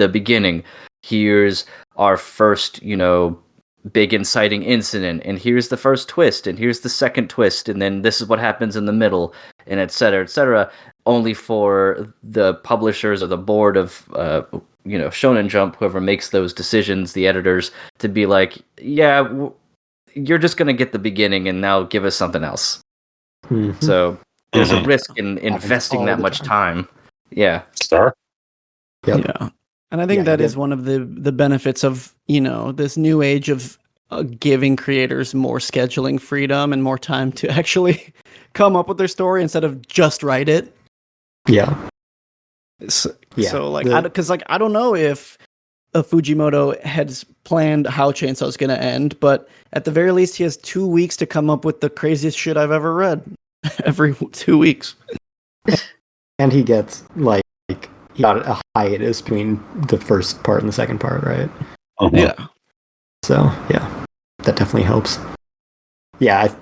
beginning, here's our first, big inciting incident, and here's the first twist, and here's the second twist, and then this is what happens in the middle, and etc., only for the publishers or the board of Shonen Jump, whoever makes those decisions, the editors, to be like, you're just going to get the beginning and now give us something else.
Mm-hmm.
So there's a risk in investing that much time. Yeah.
Sure.
Yep.
Yeah. And I think that is one of the benefits of, this new age of giving creators more scheduling freedom and more time to actually come up with their story instead of just write it.
Yeah.
So I don't know if Fujimoto has planned how Chainsaw's going to end, but at the very least, he has 2 weeks to come up with the craziest shit I've ever read. Every 2 weeks.
And he gets, he got a hiatus between the first part and the second part, right?
Uh-huh.
Yeah.
So, yeah, that definitely helps. Yeah,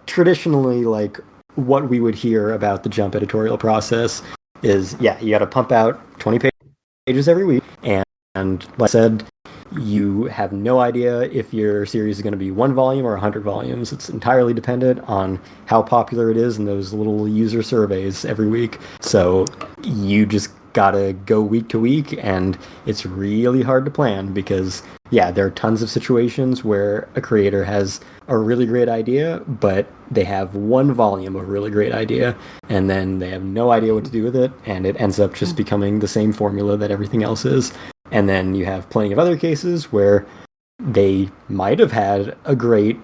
traditionally, what we would hear about the Jump editorial process is, you got to pump out 20 pages every week, and like I said, you have no idea if your series is going to be 1 volume or 100 volumes. It's entirely dependent on how popular it is in those little user surveys every week. So you just gotta go week to week, and it's really hard to plan because there are tons of situations where a creator has a really great idea, but they have 1 volume of really great idea, and then they have no idea what to do with it, and it ends up just becoming the same formula that everything else is. And then you have plenty of other cases where they might have had a great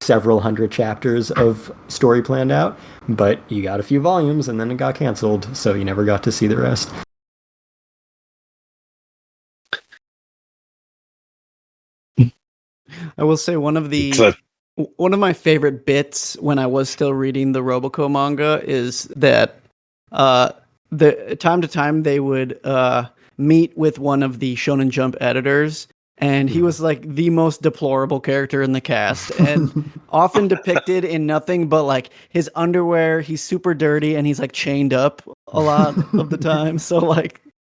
several hundred chapters of story planned out, but you got a few volumes and then it got canceled, so you never got to see the rest.
I will say one of my favorite bits when I was still reading the Roboco manga is that the time to time they would meet with one of the Shonen Jump editors, and he was the most deplorable character in the cast, and often depicted in nothing but his underwear. He's super dirty, and he's chained up a lot of the time. So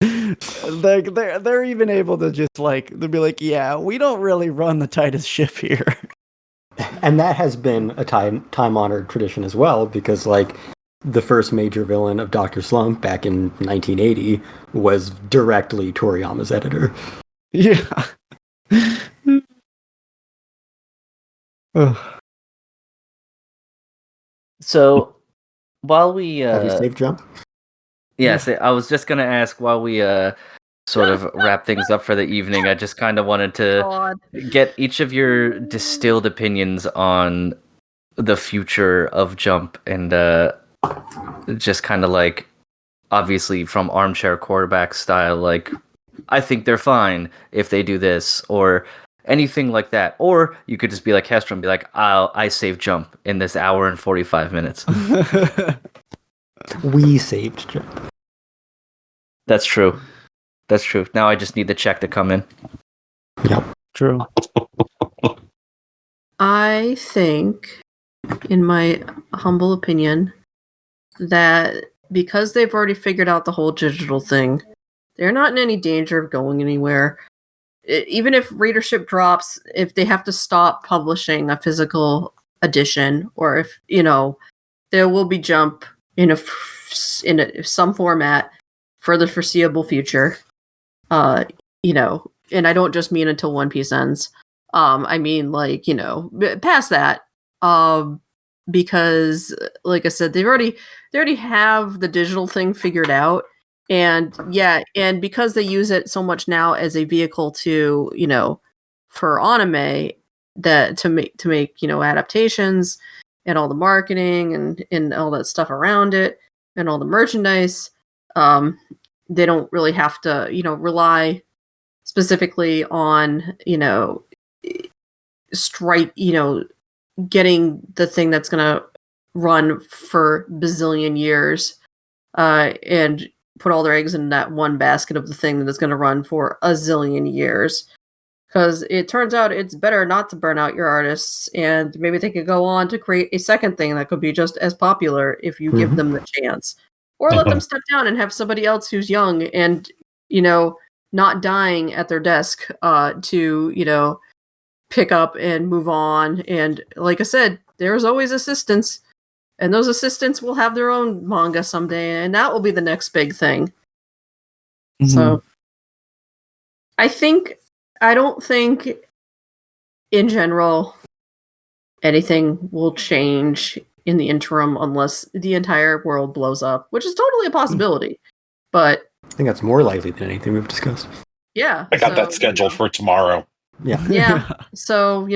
they're even able to just they'll be we don't really run the tightest ship here.
And that has been a time-honored tradition as well, because the first major villain of Dr. Slump back in 1980 was directly Toriyama's editor.
Yeah.
So while we
have you saved Jump?
Yes, I was just gonna ask, while we sort of wrap things up for the evening, I just kind of wanted to get each of your distilled opinions on the future of Jump, and just kind of obviously from armchair quarterback style, I think they're fine if they do this, or anything like that. Or you could just be like Hestra and be like, I saved Jump in this hour and 45 minutes.
We saved Jump.
That's true. That's true. Now I just need the check to come in.
Yep.
True.
I think in my humble opinion, that because they've already figured out the whole digital thing, they're not in any danger of going anywhere. Even if readership drops, if they have to stop publishing a physical edition, or if, there will be Jump in some format for the foreseeable future. And I don't just mean until One Piece ends. I mean, past that. Because, like I said, they already have the digital thing figured out. And because they use it so much now as a vehicle to, for anime, that to make adaptations and all the marketing and all that stuff around it and all the merchandise, they don't really have to, rely specifically on, getting the thing that's gonna run for bazillion years, and put all their eggs in that one basket of the thing that is going to run for a zillion years. Because it turns out it's better not to burn out your artists, and maybe they could go on to create a second thing that could be just as popular if you give them the chance. Or let them step down and have somebody else who's young and, not dying at their desk to, pick up and move on. And like I said, there's always assistants. And those assistants will have their own manga someday, and that will be the next big thing. Mm-hmm. So, I don't think, in general, anything will change in the interim unless the entire world blows up, which is totally a possibility. But
I think that's more likely than anything we've discussed.
Yeah.
I got that scheduled for tomorrow.
Yeah.
Yeah. So,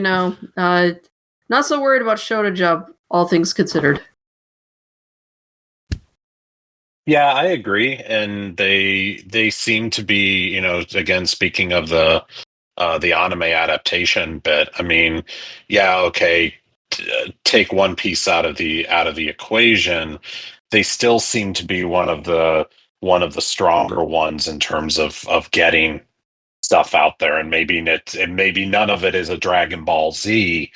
not so worried about Shonen Jump, all things considered.
Yeah, I agree, and they seem to be, again, speaking of the anime adaptation bit. I mean, yeah, okay, take One Piece out of the equation. They still seem to be one of the stronger ones in terms of getting stuff out there, and maybe none of it is a Dragon Ball Z.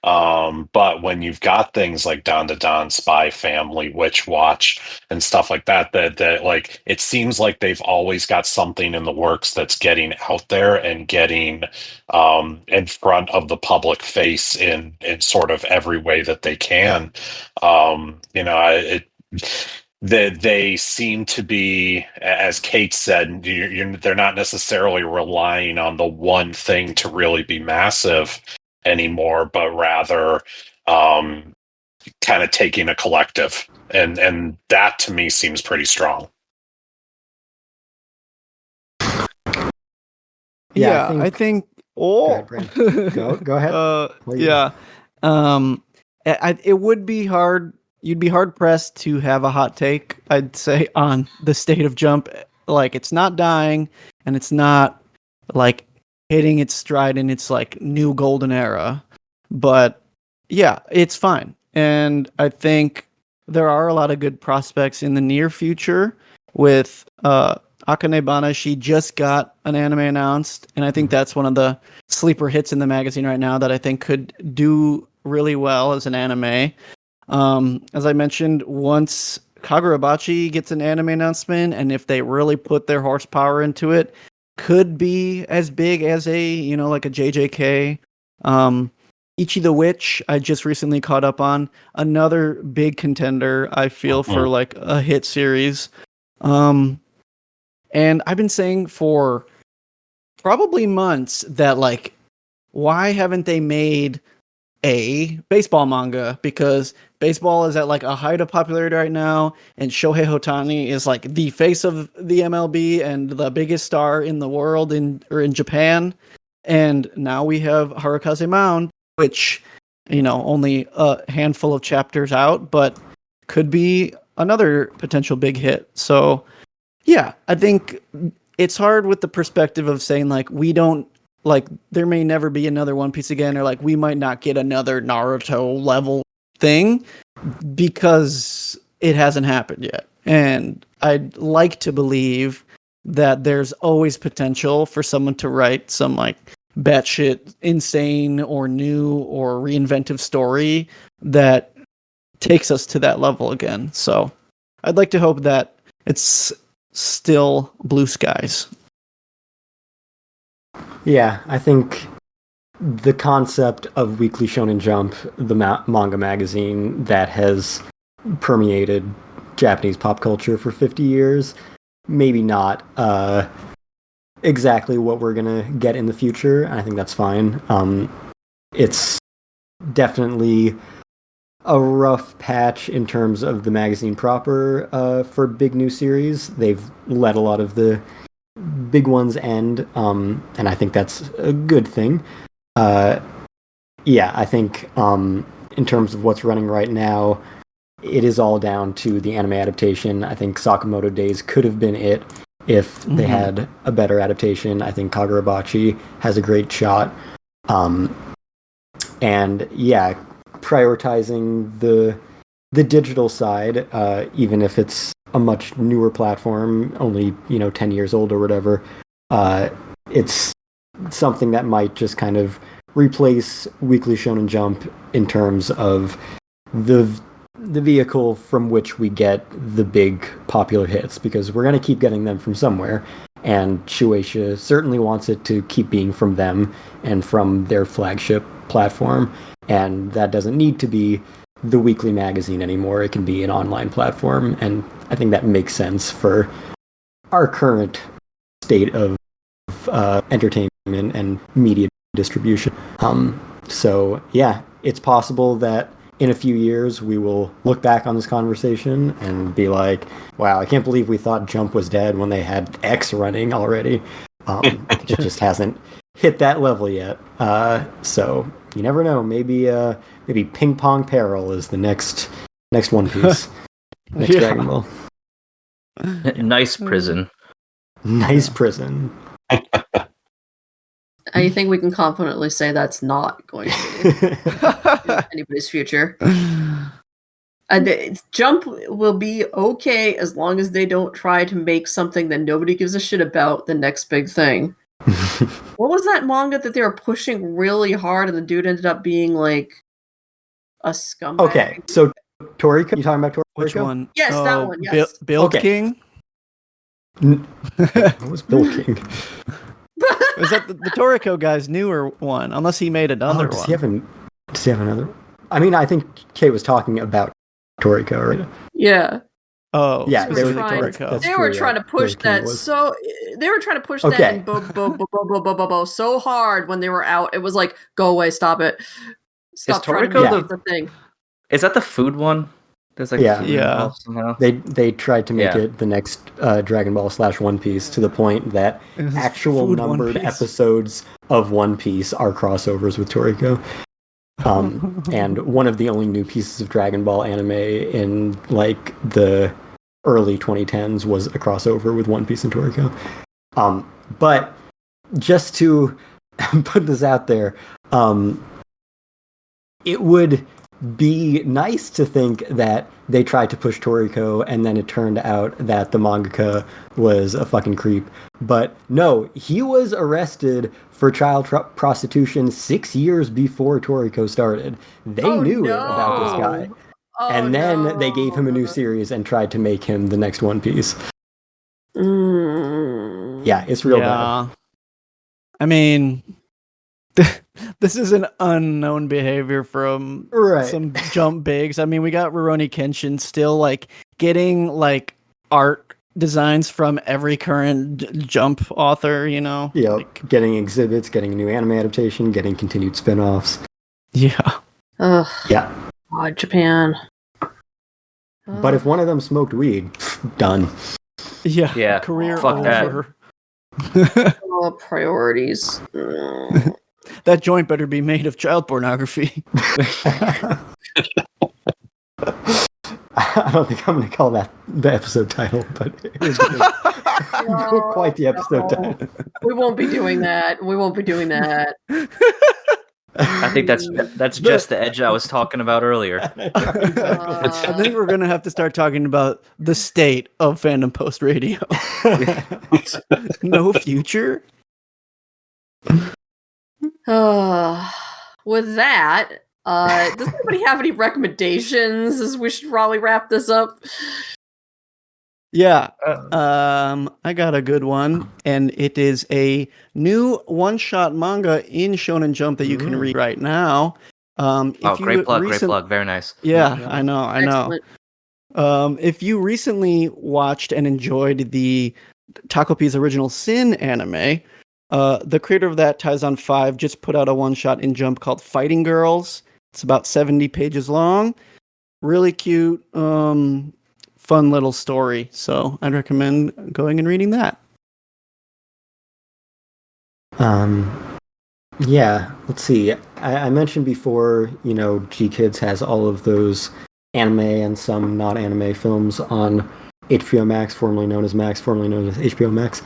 But when you've got things like Don to Don, Spy Family, Witch Watch, and stuff like that like, it seems like they've always got something in the works that's getting out there and getting in front of the public face in sort of every way that they can. They seem to be, as Kate said, they're not necessarily relying on the one thing to really be massive anymore, but rather kind of taking a collective, and that to me seems pretty strong.
Yeah, I think
go ahead.
Yeah. It would be hard. You'd be hard pressed to have a hot take, I'd say, on the state of Jump. Like, it's not dying, and it's not like hitting its stride in its like new golden era. But yeah, it's fine. And I think there are a lot of good prospects in the near future with Akane Bana. She just got an anime announced, and I think that's one of the sleeper hits in the magazine right now that I think could do really well as an anime. As I mentioned, once Kagurabachi gets an anime announcement, and if they really put their horsepower into it, could be as big as a, like a JJK. Ichi the Witch, I just recently caught up on. Another big contender, I feel, for like a hit series. And I've been saying for probably months that, like, why haven't they made a baseball manga? Because baseball is at like a height of popularity right now, and Shohei Ohtani is like the face of the MLB and the biggest star in the world in Japan. And now we have Harukaze Mound, which, only a handful of chapters out, but could be another potential big hit. So yeah, I think it's hard with the perspective of saying like, we don't, like, there may never be another One Piece again, or like we might not get another Naruto level thing because it hasn't happened yet. And I'd like to believe that there's always potential for someone to write some like batshit insane or new or reinventive story that takes us to that level again. So I'd like to hope that it's still blue skies.
Yeah, I think the concept of Weekly Shonen Jump, the manga magazine that has permeated Japanese pop culture for 50 years, maybe not exactly what we're going to get in the future. I think that's fine. It's definitely a rough patch in terms of the magazine proper for big new series. They've let a lot of the big ones end, and I think that's a good thing. I think in terms of what's running right now, it is all down to the anime adaptation. I think Sakamoto Days could have been it if they had a better adaptation. I think Kagurabachi has a great shot. And yeah, prioritizing the digital side, even if it's a much newer platform, only 10 years old or whatever, it's something that might just kind of replace Weekly Shonen Jump in terms of the vehicle from which we get the big popular hits, because we're going to keep getting them from somewhere, and Shueisha certainly wants it to keep being from them and from their flagship platform, and that doesn't need to be the weekly magazine anymore. It can be an online platform, and I think that makes sense for our current state of entertainment and media distribution. So yeah, it's possible that in a few years we will look back on this conversation and be like, wow, I can't believe we thought Jump was dead when they had X running already. It just hasn't hit that level yet. So you never know. Maybe Ping Pong Peril is the next One Piece. Next Dragon Ball.
Nice prison.
Nice prison.
I think we can confidently say that's not going to be anybody's future. Jump will be okay as long as they don't try to make something that nobody gives a shit about the next big thing. What was that manga that they were pushing really hard and the dude ended up being like a scumbag?
Okay, so Toriko, you talking about Toriko?
Which one?
Yes, that one, yes.
Build King?
What was Build King?
Is that the Toriko guy's newer one? Unless he made another one.
Does he have another? I mean, I think Kay was talking about Toriko, right?
Yeah.
Oh,
yeah.
They were trying to push that so. They were trying to push that and so hard when they were out. It was like, go away, stop it. Stop trying to make the thing.
Is that the food one? There's like somehow.
They tried to make it the next Dragon Ball / One Piece, to the point that actual numbered episodes of One Piece are crossovers with Toriko. And one of the only new pieces of Dragon Ball anime in like the early 2010s was a crossover with One Piece and Toriko. But just to put this out there, it would be nice to think that they tried to push Toriko and then it turned out that the mangaka was a fucking creep. But no, he was arrested for child prostitution 6 years before Toriko started. They knew about this guy. And then they gave him a new series and tried to make him the next One Piece. Yeah, it's real bad.
I mean, this is an unknown behavior from some Jump bigs. I mean, we got Rurouni Kenshin still like getting like art designs from every current Jump author,
Yeah,
like,
getting exhibits, getting a new anime adaptation, getting continued spin-offs.
Yeah.
Ugh.
Yeah.
God, Japan.
But if one of them smoked weed, done.
Yeah.
Yeah.
Career
Fuck
over.
Priorities.
That joint better be made of child pornography.
I don't think I'm going to call that the episode title, but it was quite the episode title.
We won't be doing that.
I think that's just the edge I was talking about earlier.
I think we're going to have to start talking about the state of Fandom Post Radio. No future?
With that, does anybody have any recommendations? As we should probably wrap this up.
Yeah, I got a good one, and it is a new one-shot manga in Shonen Jump that you can read right now.
Great plug, very nice.
Yeah, I know.
Excellent.
If you recently watched and enjoyed the Takopi's Original Sin anime, the creator of that, Taizan 5, just put out a one-shot in Jump called Fighting Girls. It's about 70 pages long. Really cute, fun little story. So I'd recommend going and reading that.
Yeah, let's see. I mentioned before, G-Kids has all of those anime and some not anime films on HBO Max, formerly known as Max, formerly known as HBO Max.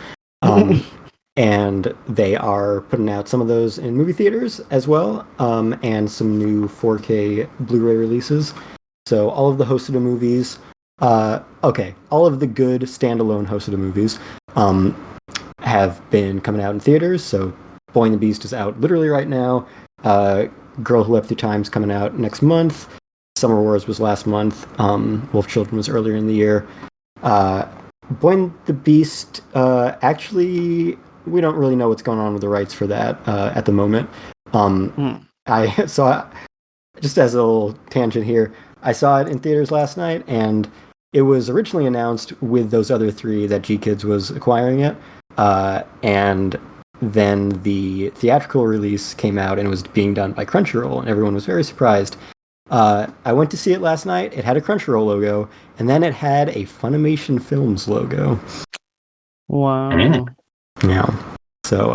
And they are putting out some of those in movie theaters as well, and some new 4K Blu-ray releases. So all of the Hosoda movies, all of the good standalone Hosoda movies have been coming out in theaters. So Boy and the Beast is out literally right now. Girl Who Leapt Through Time's coming out next month. Summer Wars was last month. Wolf Children was earlier in the year. Boy and the Beast, actually, we don't really know what's going on with the rights for that at the moment. Just as a little tangent here, I saw it in theaters last night, and it was originally announced with those other three that G-Kids was acquiring it, and then the theatrical release came out and it was being done by Crunchyroll, and everyone was very surprised. I went to see it last night. It had a Crunchyroll logo, and then it had a Funimation Films logo.
Wow.
Yeah. So,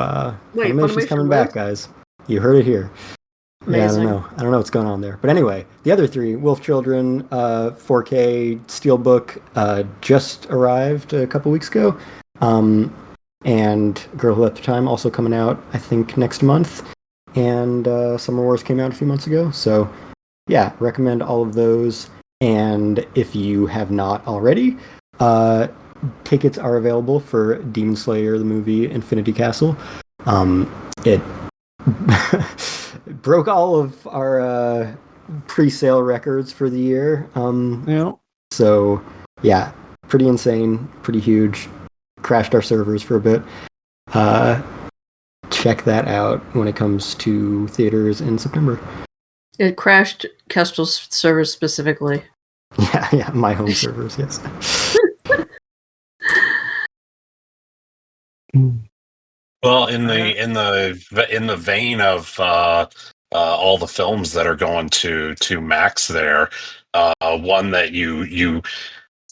Wait,
Funimation's coming back, guys. You heard it here.
Amazing.
Yeah, I don't know what's going on there. But anyway, the other three, Wolf Children, 4K Steelbook, just arrived a couple weeks ago. And Girl Who Leapt Through Time also coming out, I think, next month. And Summer Wars came out a few months ago. So, yeah, recommend all of those. And if you have not already, tickets are available for Demon Slayer, the movie Infinity Castle. It broke all of our pre-sale records for the year. So, yeah, pretty insane, pretty huge. Crashed our servers for a bit. Check that out when it comes to theaters in September.
It crashed Kestrel's servers specifically.
Yeah, my home servers, yes.
Well, in the vein of all the films that are going to Max there, one that you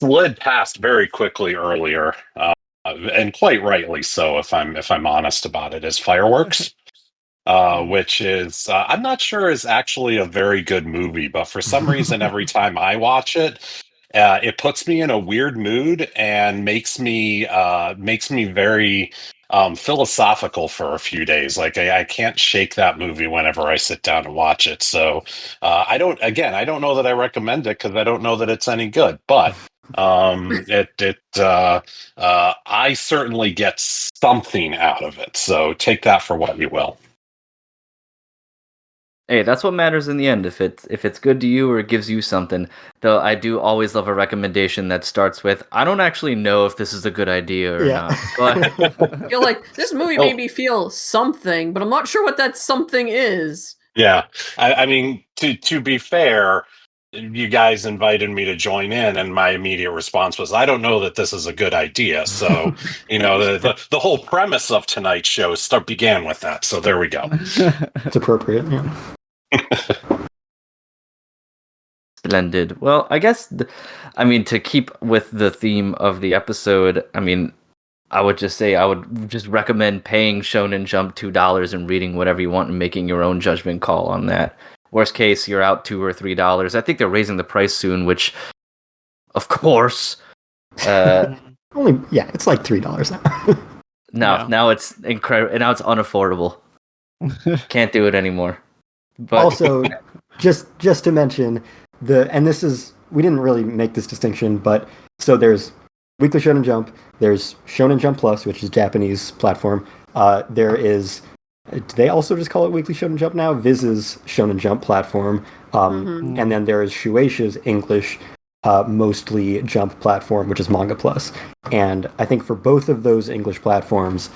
slid past very quickly earlier, and quite rightly so, if I'm honest about it, is Fireworks, which is I'm not sure is actually a very good movie, but for some reason every time I watch it, it puts me in a weird mood and makes me very philosophical for a few days. Like I can't shake that movie whenever I sit down and watch it. So I don't know that I recommend it because I don't know that it's any good, but I certainly get something out of it. So take that for what you will.
Hey, that's what matters in the end. If it's good to you or it gives you something. Though I do always love a recommendation that starts with, I don't actually know if this is a good idea or not. But
You're like, this movie made me feel something, but I'm not sure what that something is.
Yeah. I mean, to be fair, you guys invited me to join in, and my immediate response was, I don't know that this is a good idea. So, the whole premise of tonight's show began with that. So there we go.
It's appropriate, yeah.
Splendid. Well, I guess, to keep with the theme of the episode, I would just say I would just recommend paying Shonen Jump $2 and reading whatever you want and making your own judgment call on that. Worst case, you're out $2 or $3. I think they're raising the price soon, which, of course,
it's like $3 now.
Now it's incredible. Now it's unaffordable. Can't do it anymore. But
also, just to mention we didn't really make this distinction, but so there's Weekly Shonen Jump, there's Shonen Jump Plus, which is Japanese platform. There is do they also just call it Weekly Shonen Jump now? Viz's Shonen Jump platform. And then there is Shueisha's English, mostly Jump platform, which is Manga Plus. And I think for both of those English platforms,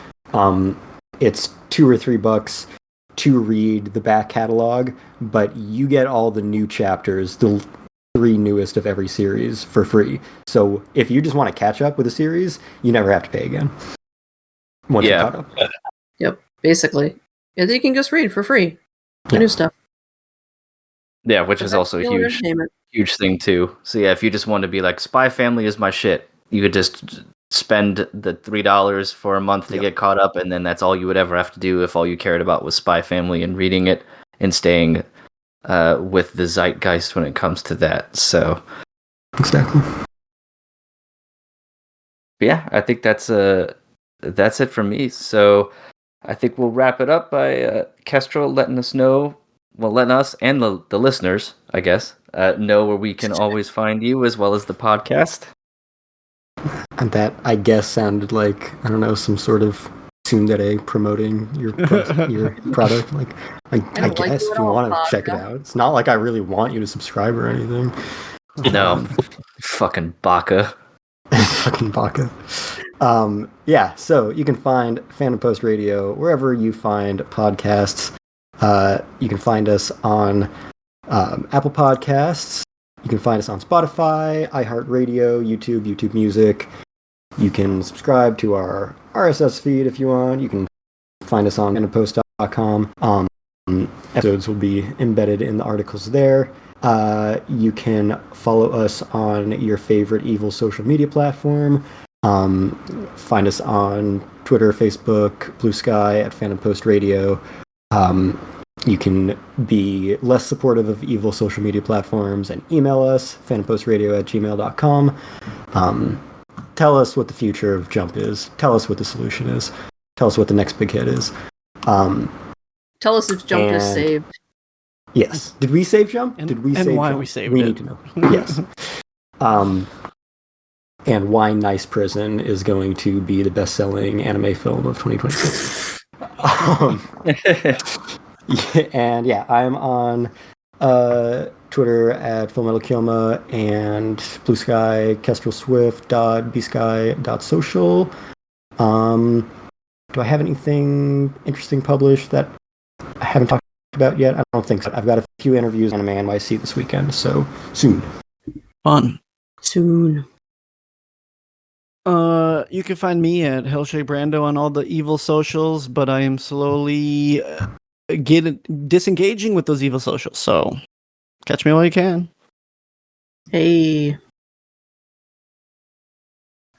it's $2 or $3 to read the back catalog, but you get all the new chapters, the 3 newest of every series, for free. So if you just want to catch up with a series, you never have to pay again. Once you're caught up.
Yep, basically. And you can just read for free. The new stuff.
Yeah, which is also a huge thing too. So yeah, if you just want to be like, Spy Family is my shit, you could just spend the $3 for a month to get caught up, and then that's all you would ever have to do if all you cared about was Spy Family and reading it and staying with the zeitgeist when it comes to that. So
exactly.
Yeah, I think that's it for me. So I think we'll wrap it up by Kestrel letting us know, letting us and the listeners, I guess, know where we can always find you, as well as the podcast.
And that, I guess, sounded like, I don't know, some sort of tsundere promoting your product. Like, I guess if you want to check it out. It's not like I really want you to subscribe or anything.
No, fucking baka.
Fucking baka. Yeah, so you can find Fandom Post Radio wherever you find podcasts. You can find us on Apple Podcasts. You can find us on Spotify, iHeartRadio, YouTube Music. You can subscribe to our RSS feed if you want. You can find us on fandompost.com. Episodes will be embedded in the articles there. You can follow us on your favorite evil social media platform. Find us on Twitter, Facebook, Blue Sky at Fandom Post Radio. You can be less supportive of evil social media platforms and email us, fandompostradio@gmail.com. Tell us what the future of Jump is. Tell us what the solution is. Tell us what the next big hit is.
Tell us if Jump is saved.
Yes. Did we save Jump?
Did we save
why
Jump?
We saved it. We need to know. Yes. And why Nice Prison is going to be the best-selling anime film of 2026. And yeah, I'm on Twitter at FullMetalKyoma and Blue Sky, kestrelswift.bsky.social. Do I have anything interesting published that I haven't talked about yet? I don't think so. I've got a few interviews on Anime NYC this weekend, so soon.
Fun.
Soon.
You can find me at Hellshay Brando on all the evil socials, but I am slowly disengaging with those evil socials, so catch me while you can.
Hey.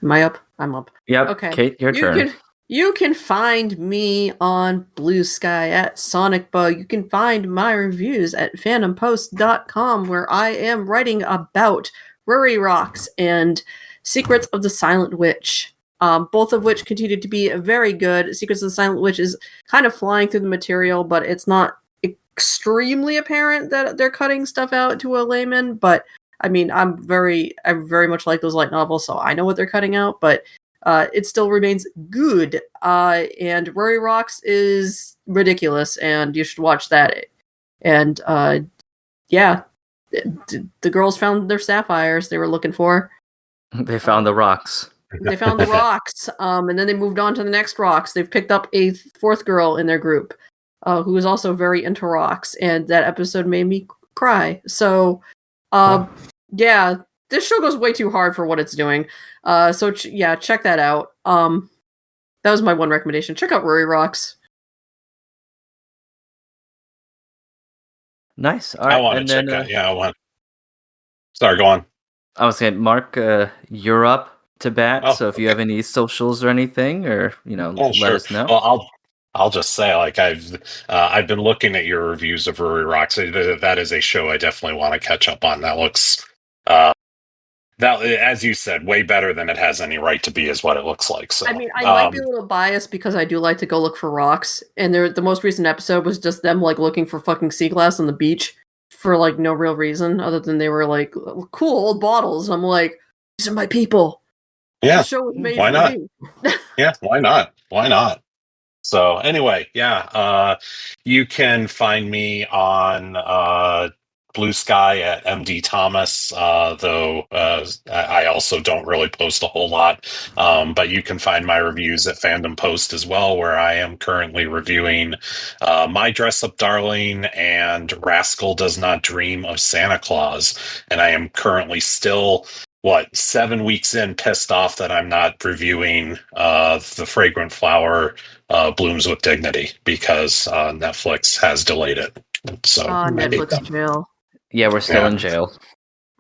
Am I up? I'm up.
Yep.
Okay.
Kate, your turn.
You can find me on Blue Sky at SonicBug. You can find my reviews at fandompost.com, where I am writing about Ruri Rocks and Secrets of the Silent Witch, both of which continue to be very good. Secrets of the Silent Witch is kind of flying through the material, but it's not extremely apparent that they're cutting stuff out to a layman. But I mean, I very much like those light novels, so I know what they're cutting out, but it still remains good. And Ruri Rocks is ridiculous, and you should watch that. And yeah, the girls found their sapphires they were looking for.
They found the rocks.
They found the rocks, and then they moved on to the next rocks. They've picked up a 4th girl in their group, who is also very into rocks, and that episode made me cry. So, yeah, this show goes way too hard for what it's doing. So check that out. That was my one recommendation. Check out Ruri Rocks.
Nice. All right.
I want to check out. Yeah, I want. Sorry, go on.
I was saying, Mark, you're up to bat. So if you have any socials or anything, or let us know.
Well, I'll just say, like, I've been looking at your reviews of Ruri Rocks. That is a show I definitely want to catch up on. That looks, that, as you said, way better than it has any right to be, is what it looks like. So
I mean, I might be a little biased because I do like to go look for rocks, and the most recent episode was just them like looking for fucking sea glass on the beach for like no real reason other than they were like cool old bottles. I'm like, these are my people.
Yeah,
the show was made
why
for
not?
me.
Yeah, why not? Why not? So anyway, you can find me on Blue Sky at MD Thomas, though I also don't really post a whole lot. But you can find my reviews at Fandom Post as well, where I am currently reviewing My Dress Up Darling and Rascal Does Not Dream of Santa Claus. And I am currently still, 7 weeks in, pissed off that I'm not reviewing The Fragrant Flower Blooms with Dignity, because Netflix has delayed it. So
Netflix jail.
Yeah, we're still in jail.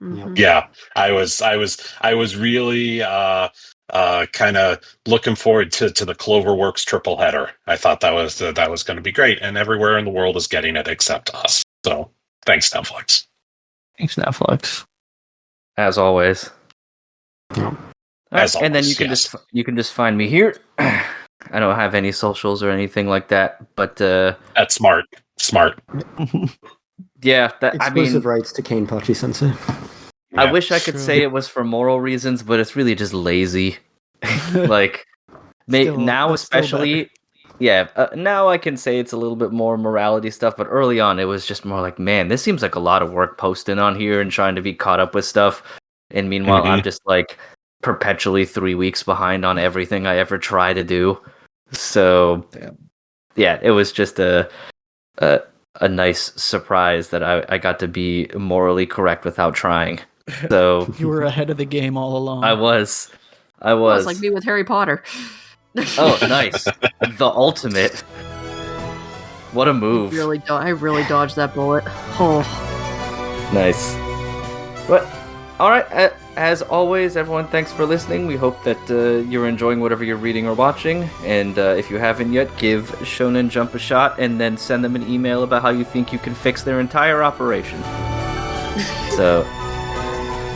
Mhm.
Yeah, I was really kind of looking forward to the Cloverworks triple header. I thought that was going to be great, and everywhere in the world is getting it except us. So thanks, Netflix.
Thanks, Netflix.
As always.
As
and then
always,
you can just find me here. I don't have any socials or anything like that, but
that's smart.
Yeah,
Exclusive rights to Kane Pachi Sensei.
I wish I could say it was for moral reasons, but it's really just lazy. Like, now especially, now I can say it's a little bit more morality stuff, but early on it was just more like, man, this seems like a lot of work posting on here and trying to be caught up with stuff. And meanwhile, I'm just like perpetually 3 weeks behind on everything I ever try to do. So, yeah, it was just a nice surprise that I got to be morally correct without trying. So
You were ahead of the game all along.
I was.
Well, it's like me with Harry Potter.
Oh, nice. The ultimate. What a move.
I really dodged that bullet. Oh.
Nice. But, alright, as always, everyone, thanks for listening. We hope that you're enjoying whatever you're reading or watching. And if you haven't yet, give Shonen Jump a shot and then send them an email about how you think you can fix their entire operation. So,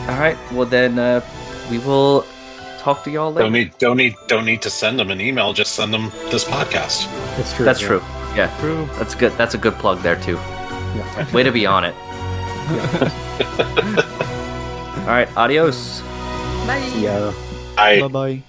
alright, well then, we will talk to y'all later.
Don't need to send them an email. Just send them this podcast.
That's true.
That's true. Yeah, true. That's good. That's a good plug there too.
Yeah.
Way to be on it. All right, adios.
Bye.
Yeah.
Bye-bye.